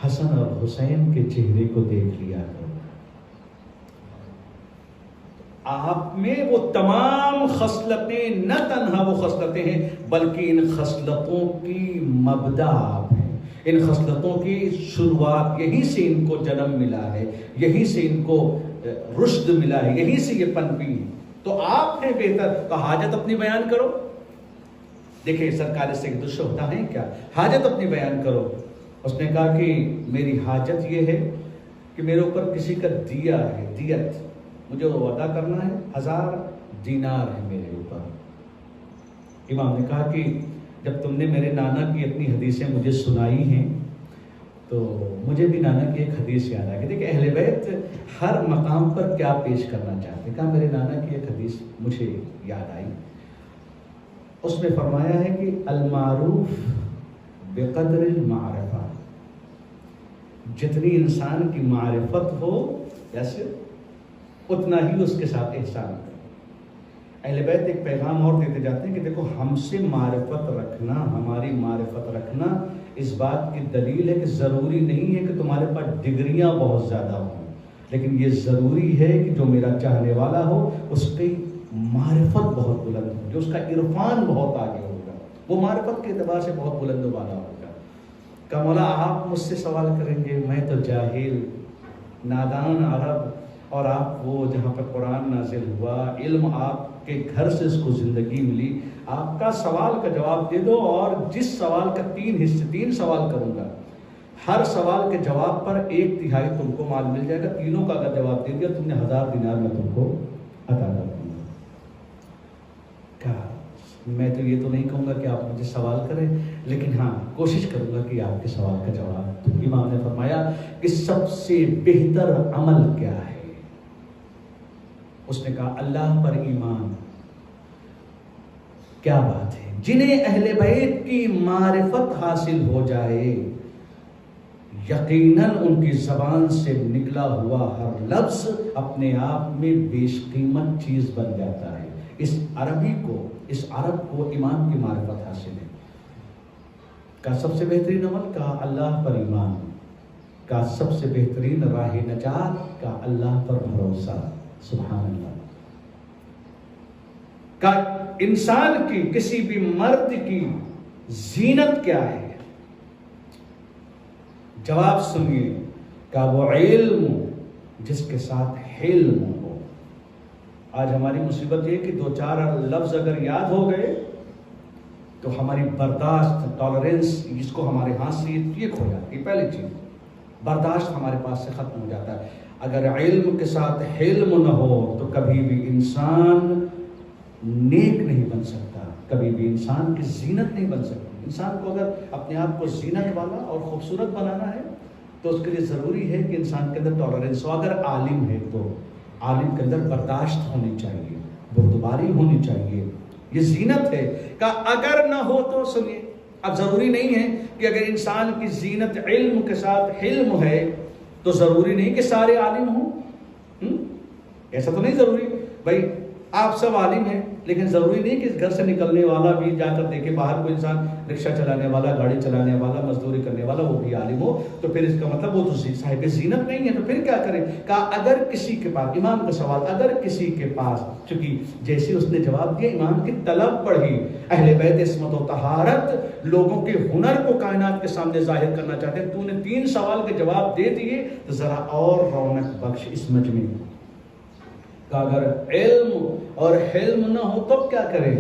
Speaker 3: حسن اور حسین کے چہرے کو دیکھ لیا کرو۔ آپ میں وہ تمام خصلتیں، نہ تنہا وہ خصلتیں ہیں بلکہ ان خصلتوں کی مبدا آپ ہیں، ان خصلتوں کی شروعات، یہیں سے ان کو جنم ملا ہے، یہیں سے ان کو رشد ملا ہے، یہیں سے یہ پنپی ہے۔ تو آپ ہیں بہتر، تو حاجت اپنی بیان کرو۔ دیکھیں سرکار سے دوسرا ہوتا ہے کیا؟ حاجت اپنی بیان کرو۔ اس نے کہا کہ میری حاجت یہ ہے کہ میرے اوپر کسی کا دیا ہے، دیت مجھے وہ ادا کرنا ہے، 1000 دینار ہے میرے اوپر۔ امام نے کہا کہ جب تم نے میرے نانا کی اپنی حدیثیں مجھے سنائی ہیں تو مجھے بھی نانا کی ایک حدیث یاد آ گئی۔ دیکھیں اہل بیت ہر مقام پر کیا پیش کرنا چاہتے، کہا میرے نانا کی ایک حدیث مجھے یاد آئی، اس میں فرمایا ہے کہ المعروف بقدر المعرفہ، جتنی انسان کی معرفت ہو جیسے اتنا ہی اس کے ساتھ احسان کرے۔ اہل بیت ایک پیغام اور دیتے جاتے ہیں کہ دیکھو ہم سے معرفت رکھنا، ہماری معرفت رکھنا اس بات کی دلیل ہے کہ ضروری نہیں ہے کہ تمہارے پاس ڈگریاں بہت زیادہ ہوں، لیکن یہ ضروری ہے کہ جو میرا چاہنے والا ہو اس کی معرفت بہت بلند ہو، جو اس کا عرفان بہت آگے ہوگا، وہ معرفت کے اعتبار سے بہت بلند و بالا ہوگا۔ کہ مولا آپ مجھ سے سوال کریں گے، میں تو جاہل نادان عرب، اور آپ وہ جہاں پہ قرآن نازل ہوا، علم آپ کے گھر سے اس کو زندگی ملی، آپ کا سوال کا جواب دے دو، اور جس سوال کا 3 سوال کروں گا، ہر سوال کے جواب پر 1/3 تم کو مال مل جائے گا، تینوں کا اگر جواب دے دیا تم نے 1000 دینار میں تم کو عطا کر دوں گا۔ کہا میں تو یہ تو نہیں کہوں گا کہ آپ مجھے سوال کریں، لیکن ہاں کوشش کروں گا کہ آپ کے سوال کا جواب دوں۔ امام نے فرمایا کہ سب سے بہتر عمل کیا ہے؟ اس نے کہا اللہ پر ایمان۔ کیا بات ہے! جنہیں اہل بیت کی معرفت حاصل ہو جائے یقیناً ان کی زبان سے نکلا ہوا ہر لفظ اپنے آپ میں بیش قیمت چیز بن جاتا ہے۔ اس عرب کو ایمان کی معرفت حاصل ہے۔ کا سب سے بہترین عمل کا اللہ پر ایمان، کا سب سے بہترین راہ نجات کا اللہ پر بھروسہ۔ سبحان اللہ۔ کا انسان کی، کسی بھی مرد کی زینت کیا ہے؟ جواب سنیے، کہ وہ علم جس کے ساتھ حلم ہو۔ آج ہماری مصیبت یہ کہ 2-4 لفظ اگر یاد ہو گئے تو ہماری برداشت، ٹالرنس جس کو ہمارے ہاتھ سے یہ کھو جاتی ہے۔ پہلی چیز برداشت ہمارے پاس سے ختم ہو جاتا ہے۔ اگر علم کے ساتھ حلم نہ ہو تو کبھی بھی انسان نیک نہیں بن سکتا، کبھی بھی انسان کی زینت نہیں بن سکتی۔ انسان کو اگر اپنے آپ کو زینت والا اور خوبصورت بنانا ہے تو اس کے لیے ضروری ہے کہ انسان کے اندر ٹالرنس ہو۔ اگر عالم ہے تو عالم کے اندر برداشت ہونی چاہیے، بردباری ہونی چاہیے، یہ زینت ہے۔ کہ اگر نہ ہو تو سنیے، اب ضروری نہیں ہے کہ اگر انسان کی زینت علم کے ساتھ حلم ہے تو ضروری نہیں کہ سارے عالم ہوں، ایسا تو نہیں ضروری بھائی آپ سب عالم ہیں، لیکن ضروری نہیں کہ اس گھر سے نکلنے والا بھی جا کر دیکھے باہر کوئی انسان رکشہ چلانے والا، گاڑی چلانے والا، مزدوری کرنے والا وہ بھی عالم ہو، تو پھر اس کا مطلب وہ تو صاحب زینت نہیں ہے، تو پھر کیا کریں؟ کہا اگر کسی کے پاس، امام کا سوال، اگر کسی کے پاس، چونکہ جیسے اس نے جواب دیا امام کی طلب پڑھی، اہل بیت عصمت و طہارت لوگوں کے ہنر کو کائنات کے سامنے ظاہر کرنا چاہتے ہیں، تو نے 3 سوال کے جواب دے دیے تو ذرا اور رونق بخش اس مجمع میں۔ کہ اگر علم اور حلم نہ ہو تب کیا کریں؟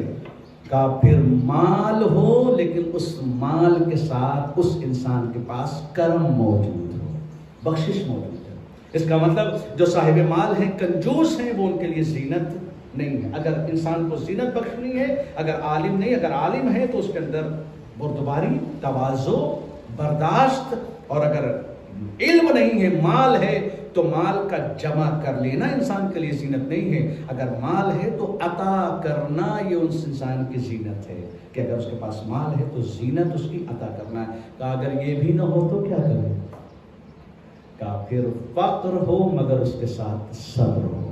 Speaker 3: کافر مال ہو لیکن اس مال کے ساتھ اس انسان کے پاس کرم موجود ہو، بخشش موجود ہے۔ اس کا مطلب جو صاحب مال ہیں، کنجوس ہیں، وہ ان کے لیے زینت نہیں ہے۔ اگر انسان کو زینت بخشنی ہے، اگر عالم نہیں، اگر عالم ہے تو اس کے اندر بردباری، تواضع، برداشت، اور اگر علم نہیں ہے، مال ہے تو مال کا جمع کر لینا انسان کے لیے زینت نہیں ہے۔ اگر مال ہے تو عطا کرنا یہ اس انسان کی زینت ہے، کہ اگر اس کے پاس مال ہے تو زینت اس کی عطا کرنا ہے۔ تو اگر یہ بھی نہ ہو تو کیا کرے؟ کافر فقر ہو مگر اس کے ساتھ صبر ہو۔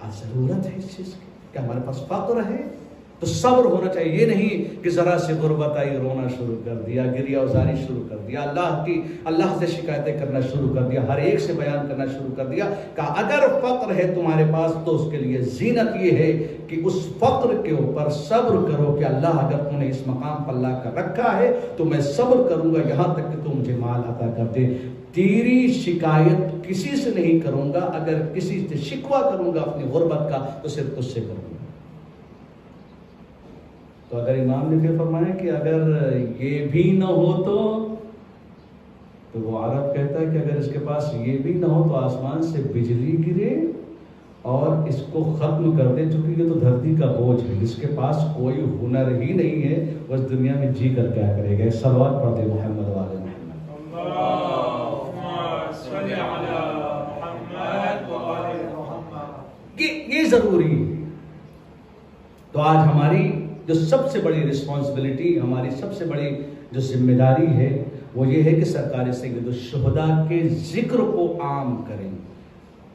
Speaker 3: آج ضرورت ہے اس چیز کی کہ ہمارے پاس فقر ہے تو صبر ہونا چاہیے۔ یہ نہیں کہ ذرا سے غربت آئی رونا شروع کر دیا، گریہ ازاری شروع کر دیا، اللہ سے شکایتیں کرنا شروع کر دیا، ہر ایک سے بیان کرنا شروع کر دیا۔ کہ اگر فقر ہے تمہارے پاس تو اس کے لیے زینت یہ ہے کہ اس فقر کے اوپر صبر کرو کہ اللہ اگر تم نے اس مقام پر لا کر رکھا ہے تو میں صبر کروں گا یہاں تک کہ تم مجھے مال عطا کر دے۔ تیری شکایت کسی سے نہیں کروں گا، اگر کسی سے شکوہ کروں گا اپنی غربت کا تو صرف تجھ سے کروں گا۔ تو اگر امام نے پھر فرمایا کہ اگر یہ بھی نہ ہو تو وہ عرب کہتا ہے کہ اگر اس کے پاس یہ بھی نہ ہو تو آسمان سے بجلی گرے اور اس کو ختم کر دے، چونکہ یہ تو دھرتی کا بوجھ ہے، اس کے پاس کوئی ہنر ہی نہیں ہے، وہ اس دنیا میں جی کر کیا کرے گا۔ صلوات پڑھ دے محمد والے محمد۔
Speaker 2: اللہم صلی علی محمد وآل محمد۔
Speaker 3: یہ ضروری ہے۔ تو آج ہماری جو سب سے بڑی رسپانسبلٹی، ہماری سب سے بڑی جو ذمہ داری ہے وہ یہ ہے کہ سرکار سید الشہداء کے ذکر کو عام کریں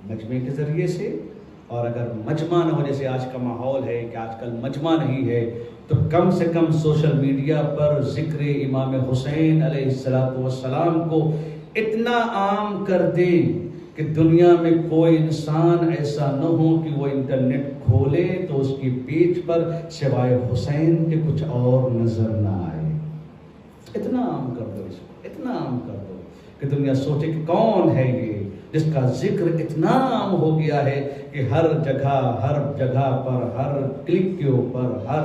Speaker 3: مجمع کے ذریعے سے، اور اگر مجمع نہ ہو، جیسے آج کا ماحول ہے کہ آج کل مجمع نہیں ہے، تو کم سے کم سوشل میڈیا پر ذکر امام حسین علیہ السلام کو اتنا عام کر دیں کہ دنیا میں کوئی انسان ایسا نہ ہو کہ وہ انٹرنیٹ کھولے تو اس کی پیج پر سوائے حسین کے کچھ اور نظر نہ آئے۔ اتنا عام کر دو، اس کو اتنا عام کر دو کہ دنیا سوچے کہ کون ہے یہ جس کا ذکر اتنا عام ہو گیا ہے کہ ہر جگہ پر، ہر کلک کے اوپر، ہر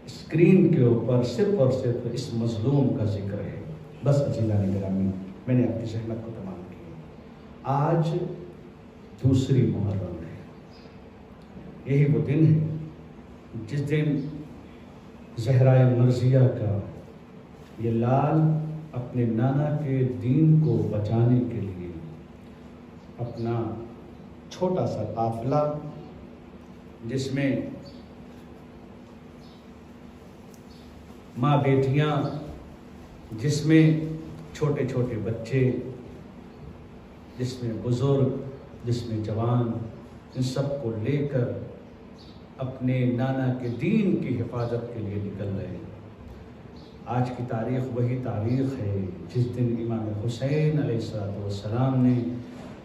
Speaker 3: اسکرین کے اوپر صرف اور صرف اس مظلوم کا ذکر ہے۔ بس عزیزان گرامی، میں نے اپنی زحمت کو تمام کی۔ آج دوسری محرم ہے، یہی وہ دن ہے جس دن زہرائے مرضیہ کا یہ لال اپنے نانا کے دین کو بچانے کے لیے اپنا چھوٹا سا قافلہ، جس میں ماں بیٹیاں، جس میں چھوٹے چھوٹے بچے، جس میں بزرگ، جس میں جوان، ان سب کو لے کر اپنے نانا کے دین کی حفاظت کے لیے نکل رہے ہیں۔ آج کی تاریخ وہی تاریخ ہے جس دن امام حسین علیہ السلام نے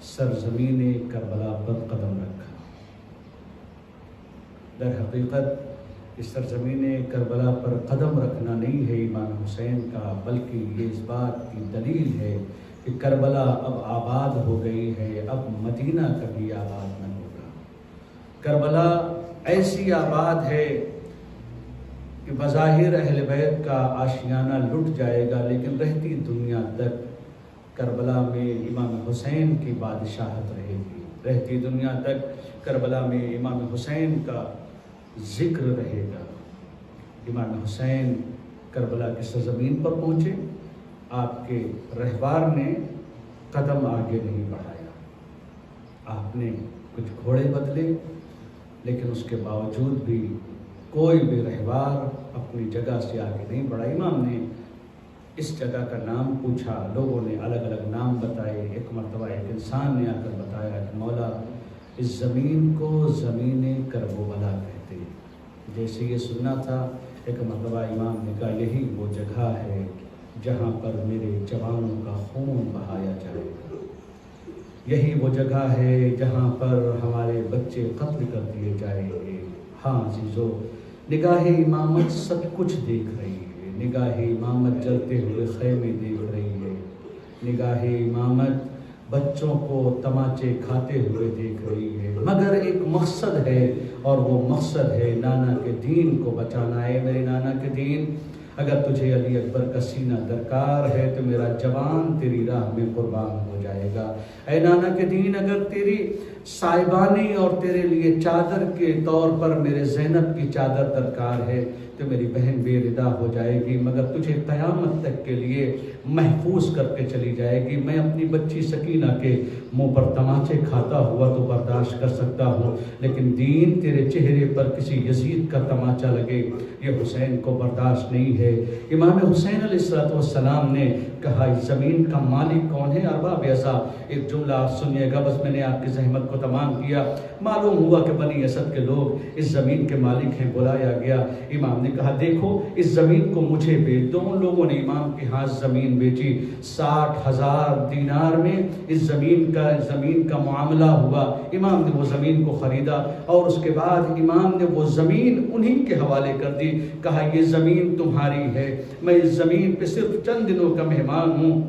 Speaker 3: سرزمین کربلا پر قدم رکھا۔ در حقیقت اس سرزمین کربلا پر قدم رکھنا نہیں ہے امام حسین کا، بلکہ یہ اس بات کی دلیل ہے کہ کربلا اب آباد ہو گئی ہے، اب مدینہ کبھی آباد نہ ہوگا۔ کربلا ایسی آباد ہے کہ بظاہر اہل بیت کا آشیانہ لٹ جائے گا، لیکن رہتی دنیا تک کربلا میں امام حسین کی بادشاہت رہے گی، رہتی دنیا تک کربلا میں امام حسین کا ذکر رہے گا۔ امام حسین کربلا کی سرزمین پر پہنچے، آپ کے رہبار نے قدم آگے نہیں بڑھایا، آپ نے کچھ گھوڑے بدلے، لیکن اس کے باوجود بھی کوئی بھی رہبار اپنی جگہ سے آگے نہیں بڑھا۔ امام نے اس جگہ کا نام پوچھا، لوگوں نے الگ الگ نام بتائے۔ ایک مرتبہ ایک انسان نے آ کر بتایا کہ مولا، اس زمین کو زمین کرب و بلا کہتے ہیں۔ جیسے یہ سننا تھا، ایک مرتبہ امام نے کہا یہی وہ جگہ ہے جہاں پر میرے جوانوں کا خون بہایا جائے گا، یہی وہ جگہ ہے جہاں پر ہمارے بچے قتل کر دیے جائیں گے۔ ہاں عزیزو، نگاہ امامت سب کچھ دیکھ رہی ہے، نگاہ امامت جلتے ہوئے خیمے دیکھ رہی ہے، نگاہ امامت بچوں کو تماچے کھاتے ہوئے دیکھ رہی ہے، مگر ایک مقصد ہے، اور وہ مقصد ہے نانا کے دین کو بچانا ہے۔ میرے نانا کے دین، اگر تجھے علی اکبر کا سینہ درکار ہے تو میرا جوان تیری راہ میں قربان ہو جائے گا۔ اے نانا کے دین، اگر تیری سائبانی اور تیرے لیے چادر کے طور پر میرے زینب کی چادر درکار ہے تو میری بہن بے ردا ہو جائے گی، مگر تجھے قیامت تک کے لیے محفوظ کر کے چلی جائے گی۔ میں اپنی بچی سکینہ کے منہ پر تماچے کھاتا ہوا تو برداشت کر سکتا ہوں، لیکن دین تیرے چہرے پر کسی یزید کا تماچا لگے یہ حسین کو برداشت نہیں ہے۔ امام حسین علیہ السلام نے کہا اس زمین کا مالک کون ہے؟ ارباب ازا، ایک جملہ آپ سنیے گا، بس میں نے آپ کی زحمت کو تمام کیا۔ معلوم ہوا کہ بنی اسد کے لوگ اس زمین کے مالک ہیں، بلایا گیا۔ امام نے کہا دیکھو اس زمین کو مجھے بیچ دو۔ ان لوگوں نے امام کے ہاتھ زمین بیچی، 60,000 دینار میں اس زمین کا معاملہ ہوا۔ امام نے وہ زمین کو خریدا اور اس کے بعد امام نے وہ زمین انہی کے حوالے کر دی، کہا یہ زمین تمہاری ہے، میں اس زمین پہ صرف چند دنوں کا مہمان ہوں،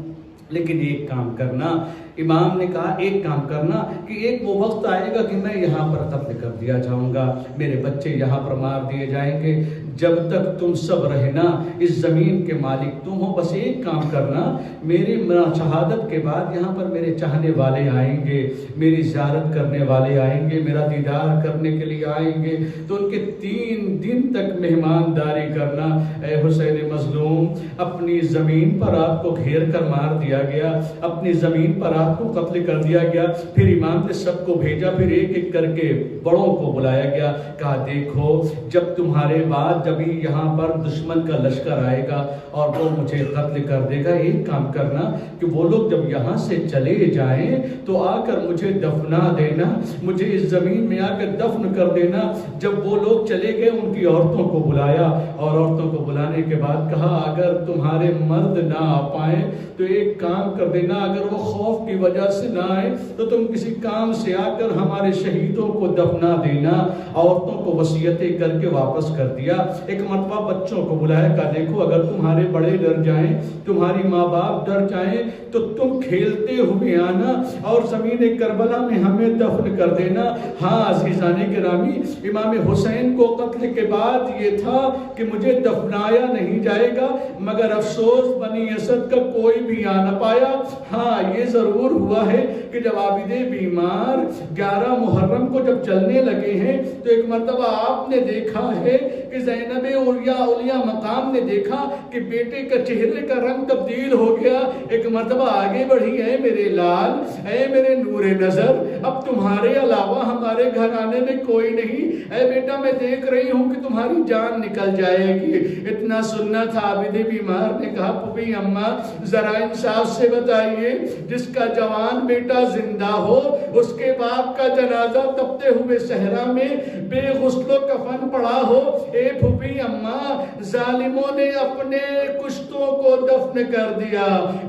Speaker 3: لیکن ایک کام کرنا۔ امام نے کہا ایک کام کرنا کہ ایک وہ وقت آئے گا کہ میں یہاں پر قتل کر دیا جاؤں گا، میرے بچے یہاں پر مار دیے جائیں گے، جب تک تم سب رہنا اس زمین کے مالک تم ہو، بس ایک کام کرنا، میری شہادت کے بعد یہاں پر میرے چاہنے والے آئیں گے، میری زیارت کرنے والے آئیں گے، میرا دیدار کرنے کے لیے آئیں گے، تو ان کے 3 دن تک مہمانداری کرنا۔ اے حسین مظلوم، اپنی زمین پر آپ کو گھیر کر مار دیا گیا، اپنی زمین پر آپ کو قتل کر دیا گیا۔ پھر امام نے سب کو بھیجا، پھر ایک ایک کر کے بڑوں کو بلایا گیا، کہا دیکھو جب تمہارے بعد جب یہاں پر دشمن کا لشکر آئے گا اور وہ مجھے قتل کر دے گا، ایک کام کرنا کہ وہ لوگ جب یہاں سے چلے جائیں تو آ کر مجھے دفنا دینا، مجھے اس زمین میں آ کر دفن کر دینا۔ جب وہ لوگ چلے گئے ان کی عورتوں کو بلایا، اور عورتوں کو بلانے کے بعد کہا اگر تمہارے مرد نہ آ پائیں تو ایک کام کر دینا، اگر وہ خوف کی وجہ سے نہ آئے تو تم کسی کام سے آ کر ہمارے شہیدوں کو دفنا دینا۔ عورتوں کو وصیتیں کر کے واپس کر دیا۔ ایک مرتبہ بچوں کو بلایا، کہا دیکھو اگر تمہارے بڑے ڈر جائیں، تمہاری ماں باپ ڈر جائیں تو تم کھیلتے ہوئے آنا اور زمین کربلا میں ہمیں دفن کر دینا۔ ہاں عزیزان گرامی، امام حسین کو قتل کے بعد یہ تھا کہ مجھے دفنایا نہیں جائے گا، مگر افسوس بنی اسد کا کوئی بھی آ نہ پایا۔ ہاں یہ ضرور ہوا ہے کہ جب عابد بیمار 11 محرم کو جب چلنے لگے ہیں تو ایک مرتبہ آپ نے دیکھا ہے کہ زینب اولیاء مقام نے دیکھا کہ بیٹے کا چہرے کا رنگ تبدیل ہو گیا۔ ایک مرتبہ آگے بڑھی، اے میرے لال، اے میرے نور نظر، اب تمہارے علاوہ ہمارے گھرانے میں کوئی نہیں، اے بیٹا میں دیکھ رہی ہوں کہ تمہاری جان نکل جائے گی۔ اتنا سننا تھا، عابد بیمار نے کہا پھوپھی اماں ذرا انصاف سے بتائیے، جس کا جوان بیٹا زندہ ہو اس کے باپ کا جنازہ تپتے ہوئے صحرا میں بے غسل و کفن پڑا ہو، اے پھوپھی اماں ظالموں نے اپنے کشتوں کو دفن کر دیا،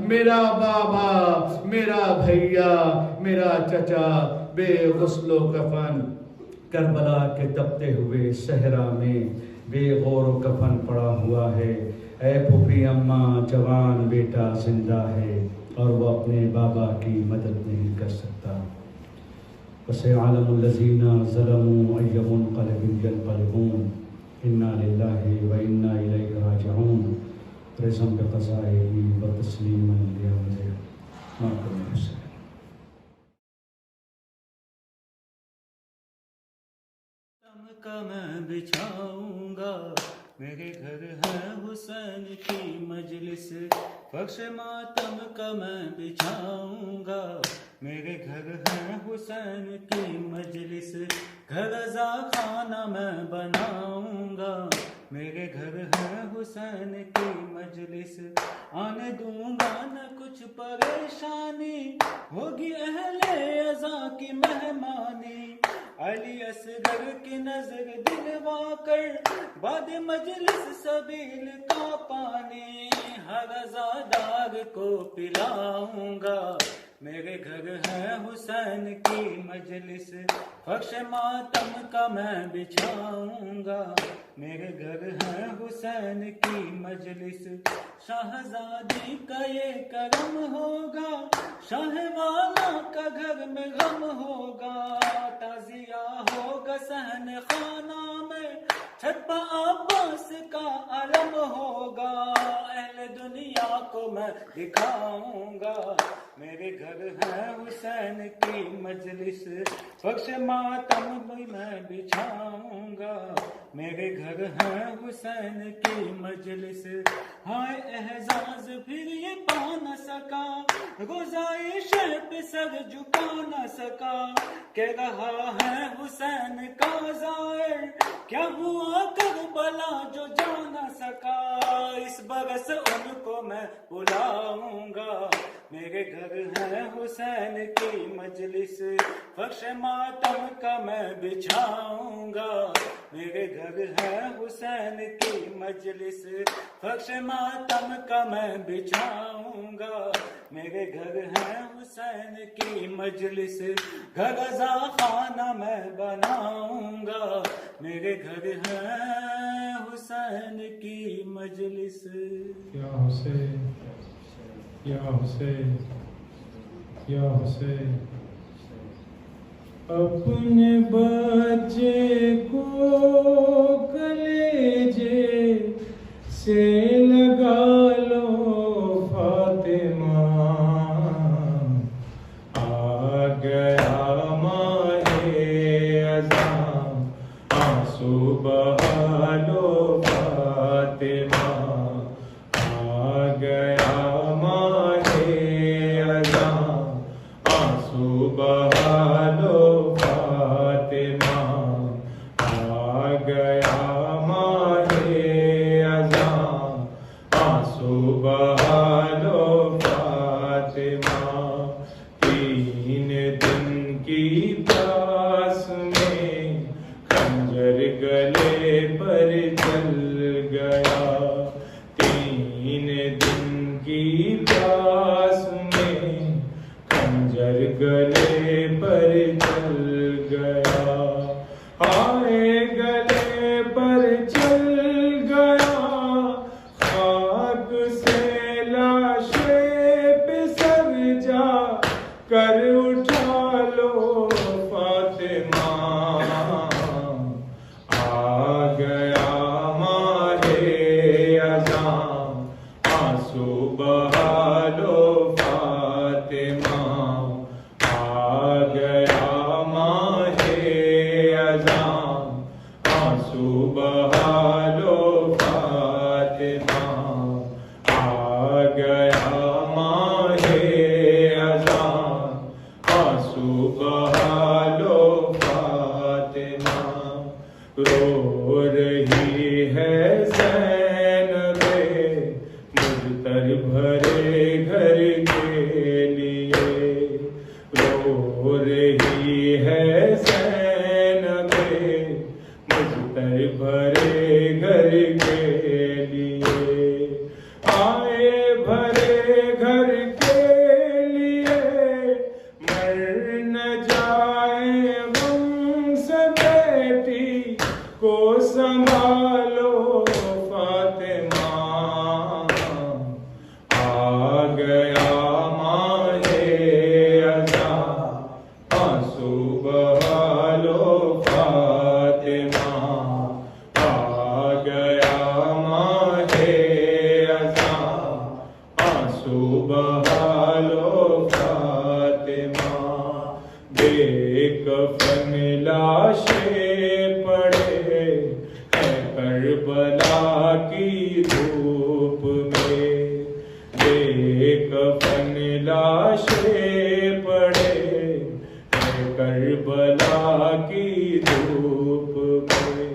Speaker 3: میرا بابا، میرا بھیا، میرا چچا بے غسل و کفن کربلا کے تپتے ہوئے صحرا میں بے غور و کفن پڑا ہوا ہے۔ اے پھوپھی اماں جوان بیٹا زندہ ہے اور وہ اپنے بابا کی مدد نہیں کر سکتا۔ وَسَيَعْلَمُ الَّذِينَ ظَلَمُوا أَيَّ مُنقَلَبٍ يَنقَلِبُونَ اِنَّا لِلَّهِ وَإِنَّا إِلَيْهِ رَاجِعُونَ رِضًا بِقَضَائِهِ وَتَسْلِيمًا لِأَمْرِهِ مَا حسین۔
Speaker 4: کا میں بچھاؤں گا، میرے گھر ہے حسین کی مجلس، فرش ماتم کا میں بچھاؤں گا، میرے گھر ہے حسین کی مجلس، گھر رضا خانہ میں بناؤں گا، میرے گھر ہے حسین کی مجلس، آنے دوں گا نہ کچھ پریشانی، ہوگی اہل عزا کی مہمانی، علی اصغر کی نظر دلوا کر بعد مجلس سبیل کا پانی، ہر عزادار کو پلاؤں گا، میرے گھر ہے حسین کی مجلس فرش ماتم کا میں بچھاؤں گا میرے گھر ہے حسین کی مجلس شاہزادی کا یہ کرم ہوگا شاہ والا کا گھر میں غم ہوگا تعزیہ ہوگا صحن خانہ میں چھت پہ عباس کا علم ہوگا اہل دنیا کو میں دکھاؤں گا میرے گھر ہے حسین کی مجلس فرش ماتم بھی میں بچھاؤں گا میرے گھر ہے حسین کی مجلس ہائے احزاز پھر یہ پا نہ سکا گزائش پہ سر جھکا نہ سکا کہہ رہا ہے حسین کا زائر کیا ہوا کربلا جو جا نہ سکا اس برس ان کو میں بلاؤں گا میرے گھر ہے حسین کی مجلس فرش ماتم کا میں بچھاؤں گا میرے گھر ہے حسین کی مجلس فرش ماتم کا میں بچھاؤں گا میرے گھر ہے حسین کی مجلس گھر رضا خانہ میں بناؤں گا میرے گھر ہے حسین کی مجلس
Speaker 2: یا حسین یا حسین یا حسین اپنے بچے کو کلیجے سے لگا لو فاطمہ آ گیا ماہ اذاں آنسو بہا لو فاطمہ آ گیا ماہ اذاں آنسو بہا لو فاطمہ آ گیا ماہ اذاں آنسو بہا لو فاطمہ 3 دن کی پیاس میں خنجر گلے پر چل گیا 3 دن کی پیاس میں خنجر گلے پر چل گیا آئے گلے پر چل گیا خاک سے لاشیں پہ سر جا کر اٹھا لو فاطمہ آ گیا ماہ اذاں آنسو بہا لو فاطمہ آ گیا ماہ اذاں آنسو بہا لو فاطمہ آ گیا ماہ اذاں آنسو بہا لو فاطمہ رو رہی ہے زینبے مجتر بھرے گھر کے لیے رو رہی ہے زینبے مجتر بھرے گھر کے لیے آئے بھرے گھر کے لیے مر نہ جائے غم سے بیٹی کو سنبھالو فاطمہ آ گیا ماہ اذاں آنسو بہا لو فاطمہ آ گیا ماہ اذاں آنسو بہا لو فاطمہ بے کفن لاشیں پڑے ہے کربلا کی دھوپ میں بے کفن لاشیں پڑے ہے کربلا کی دھوپ میں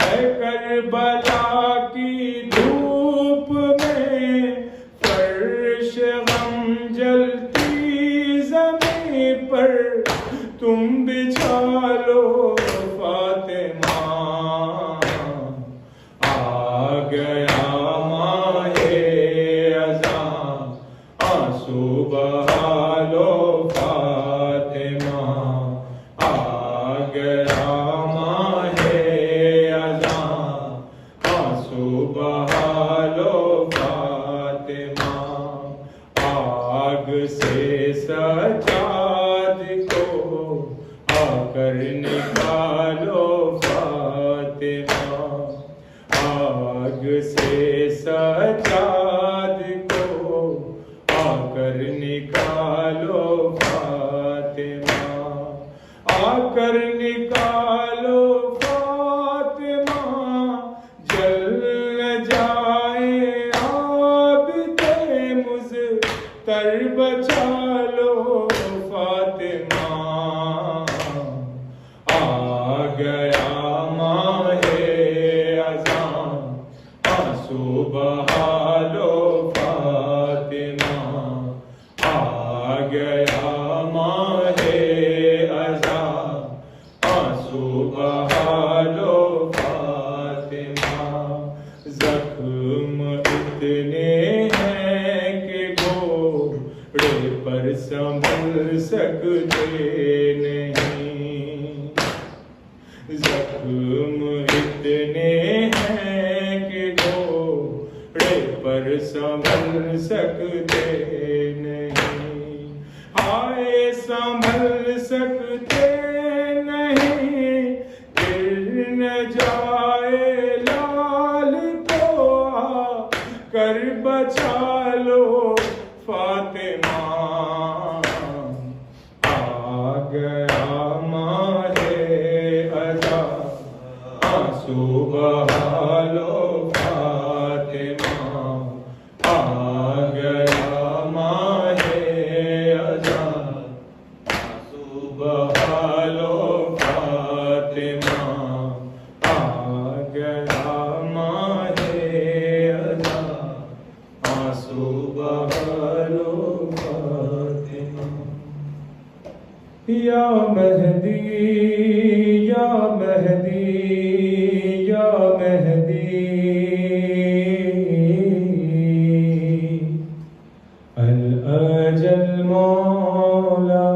Speaker 2: ہے کربلا کی دھوپ میں فرش غم جلتی زمین پر تم بچھا لو فاطمہ آ گیا ماہ اذاں آنسو بہا لو آ کر نکالو فاطمہ، آگ سے سجاد کو آ کر نکالو فاطمہ، آ کر نکالو فاطمہ، جل جائے آب مضطر بچا لو فاطمہ، آ گیا ماہ اذاں، آنسو بہا لو فاطمہ، آ گیا ماہ اذاں، آنسو بہا لو فاطمہ، زخم اتنے ہیں کہ گھوڑے پر سنبھل سکتے نہیں، زخم اتنے ہیں کہ گھوڑے پر سنبھل سکتے نہیں، ہائے سنبھل سکتے نہیں، گر نہ جائے لال تو آ کر بچا لو فاطمہ، آ گیا ماہ اذاں، آنسو بہا لو فاطمہ، آ گیا ماہ اذاں، آنسو بہا لو فاطمہ، آ گیا ماہ اذاں، آنسو بہا لو فاطمہ، یا مہدی یا مہدی یا مہدی، الاجل مولا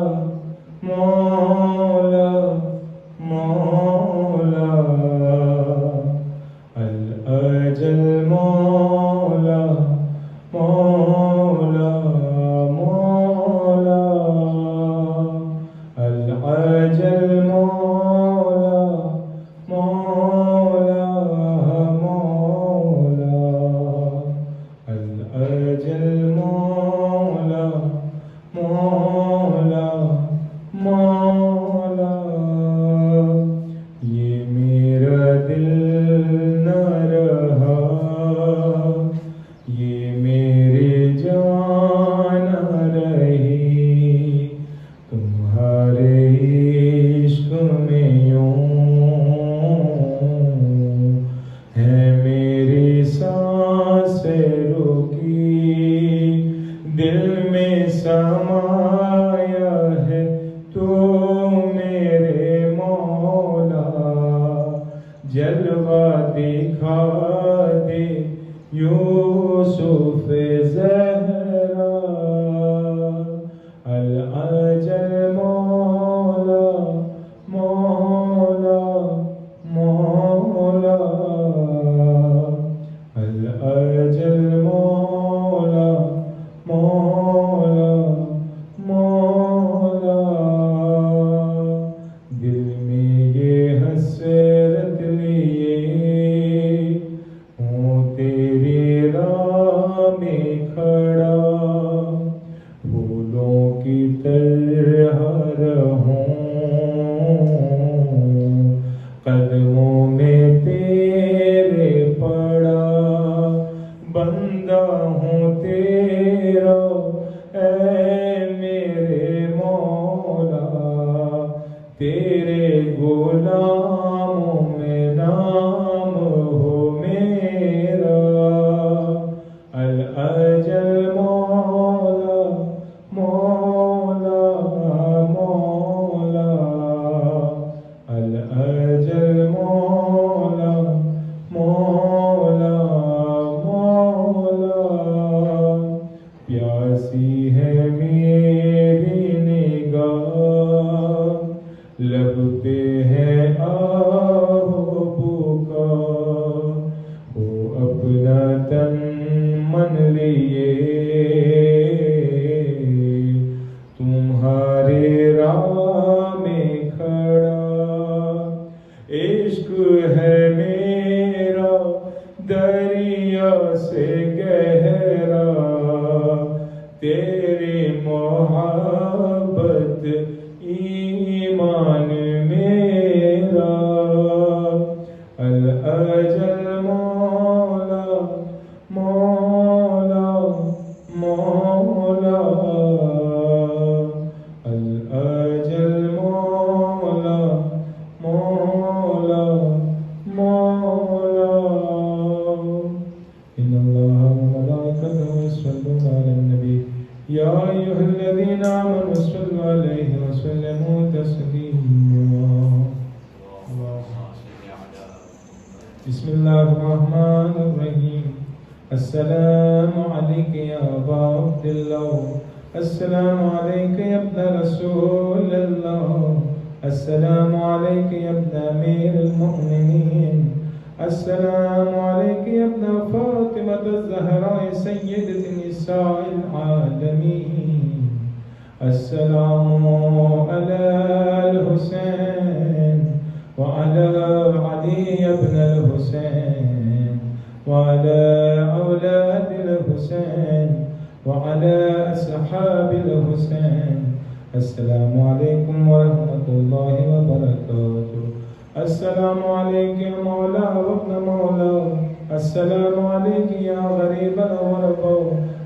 Speaker 2: مولا مولا، الاجل مولا مولا مولا، الاجل مولا مولا مولا، الاجل مولا مولا مولا، یہ میرا دل نہ رہا، یہ میری جان نہ رہی، تمہارے عشق میں یوں ہے میری سانسیں رکی، دل میں سمایا ہے تو میرے مولا، جلوہ دکھا دے یوسف زہرا، الاجل مولا مولا مولا، الاجل مولا مولا مولا، دل میں یہ حسرت لیے ہوں تیری راہ میں کھڑا، پھولوں کی طرح رہوں قدموں میں تیرے پڑا، بندہ ہوں تیرا اے میرے مولا، تیرے غلاموں میں نام ہو میرا، الاجل مولا مولا مولا، الاجل مولا مولا مولا، پیاسی ہے میری نگاہ، لب پہ ہے آہ بکا، وہ اپنا تن من لیے تمہارے راہ ایمان میرا الاجل مولا مولا مولا الاجل مولا مولا مولا إن الله وملائكته يصلون على النبي يا أيها الذين آمنوا صلوا عليه وسلموا تسليما بسم الله الرحمن الرحيم السلام عليك يا أبا عبد الله السلام عليك يا ابن رسول الله السلام عليك يا ابن أمير المؤمنين السلام عليك يا ابن فاطمة الزهراء سيدة نساء العالمين السلام على الحسين وعلى علي بن الحسين وعلى أولاد الحسين وعلى أصحاب الحسين السلام عليكم ورحمة الله وبركاته السلام عليك يا مولا وابن مولا السلام عليك يا غريب الغرباء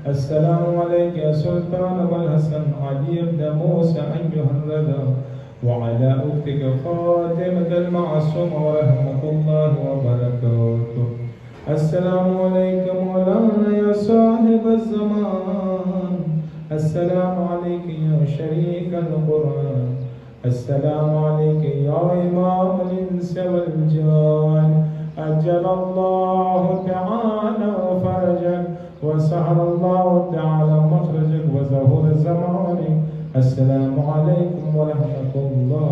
Speaker 2: السلام عليك يا سلطان والحسن علي بن موسى أيها الرضا وعلى أختك فاطمة المعصومة ورحمة الله وبركاته السلام عليك مولانا يا صاحب الزمان السلام عليك يا شريك القرآن السلام عليك يا إمام الإنس والجان أجل الله تعالى فرجك وسهل الله تعالى مخرجك وزهور زمانك السلام عليكم ورحمة الله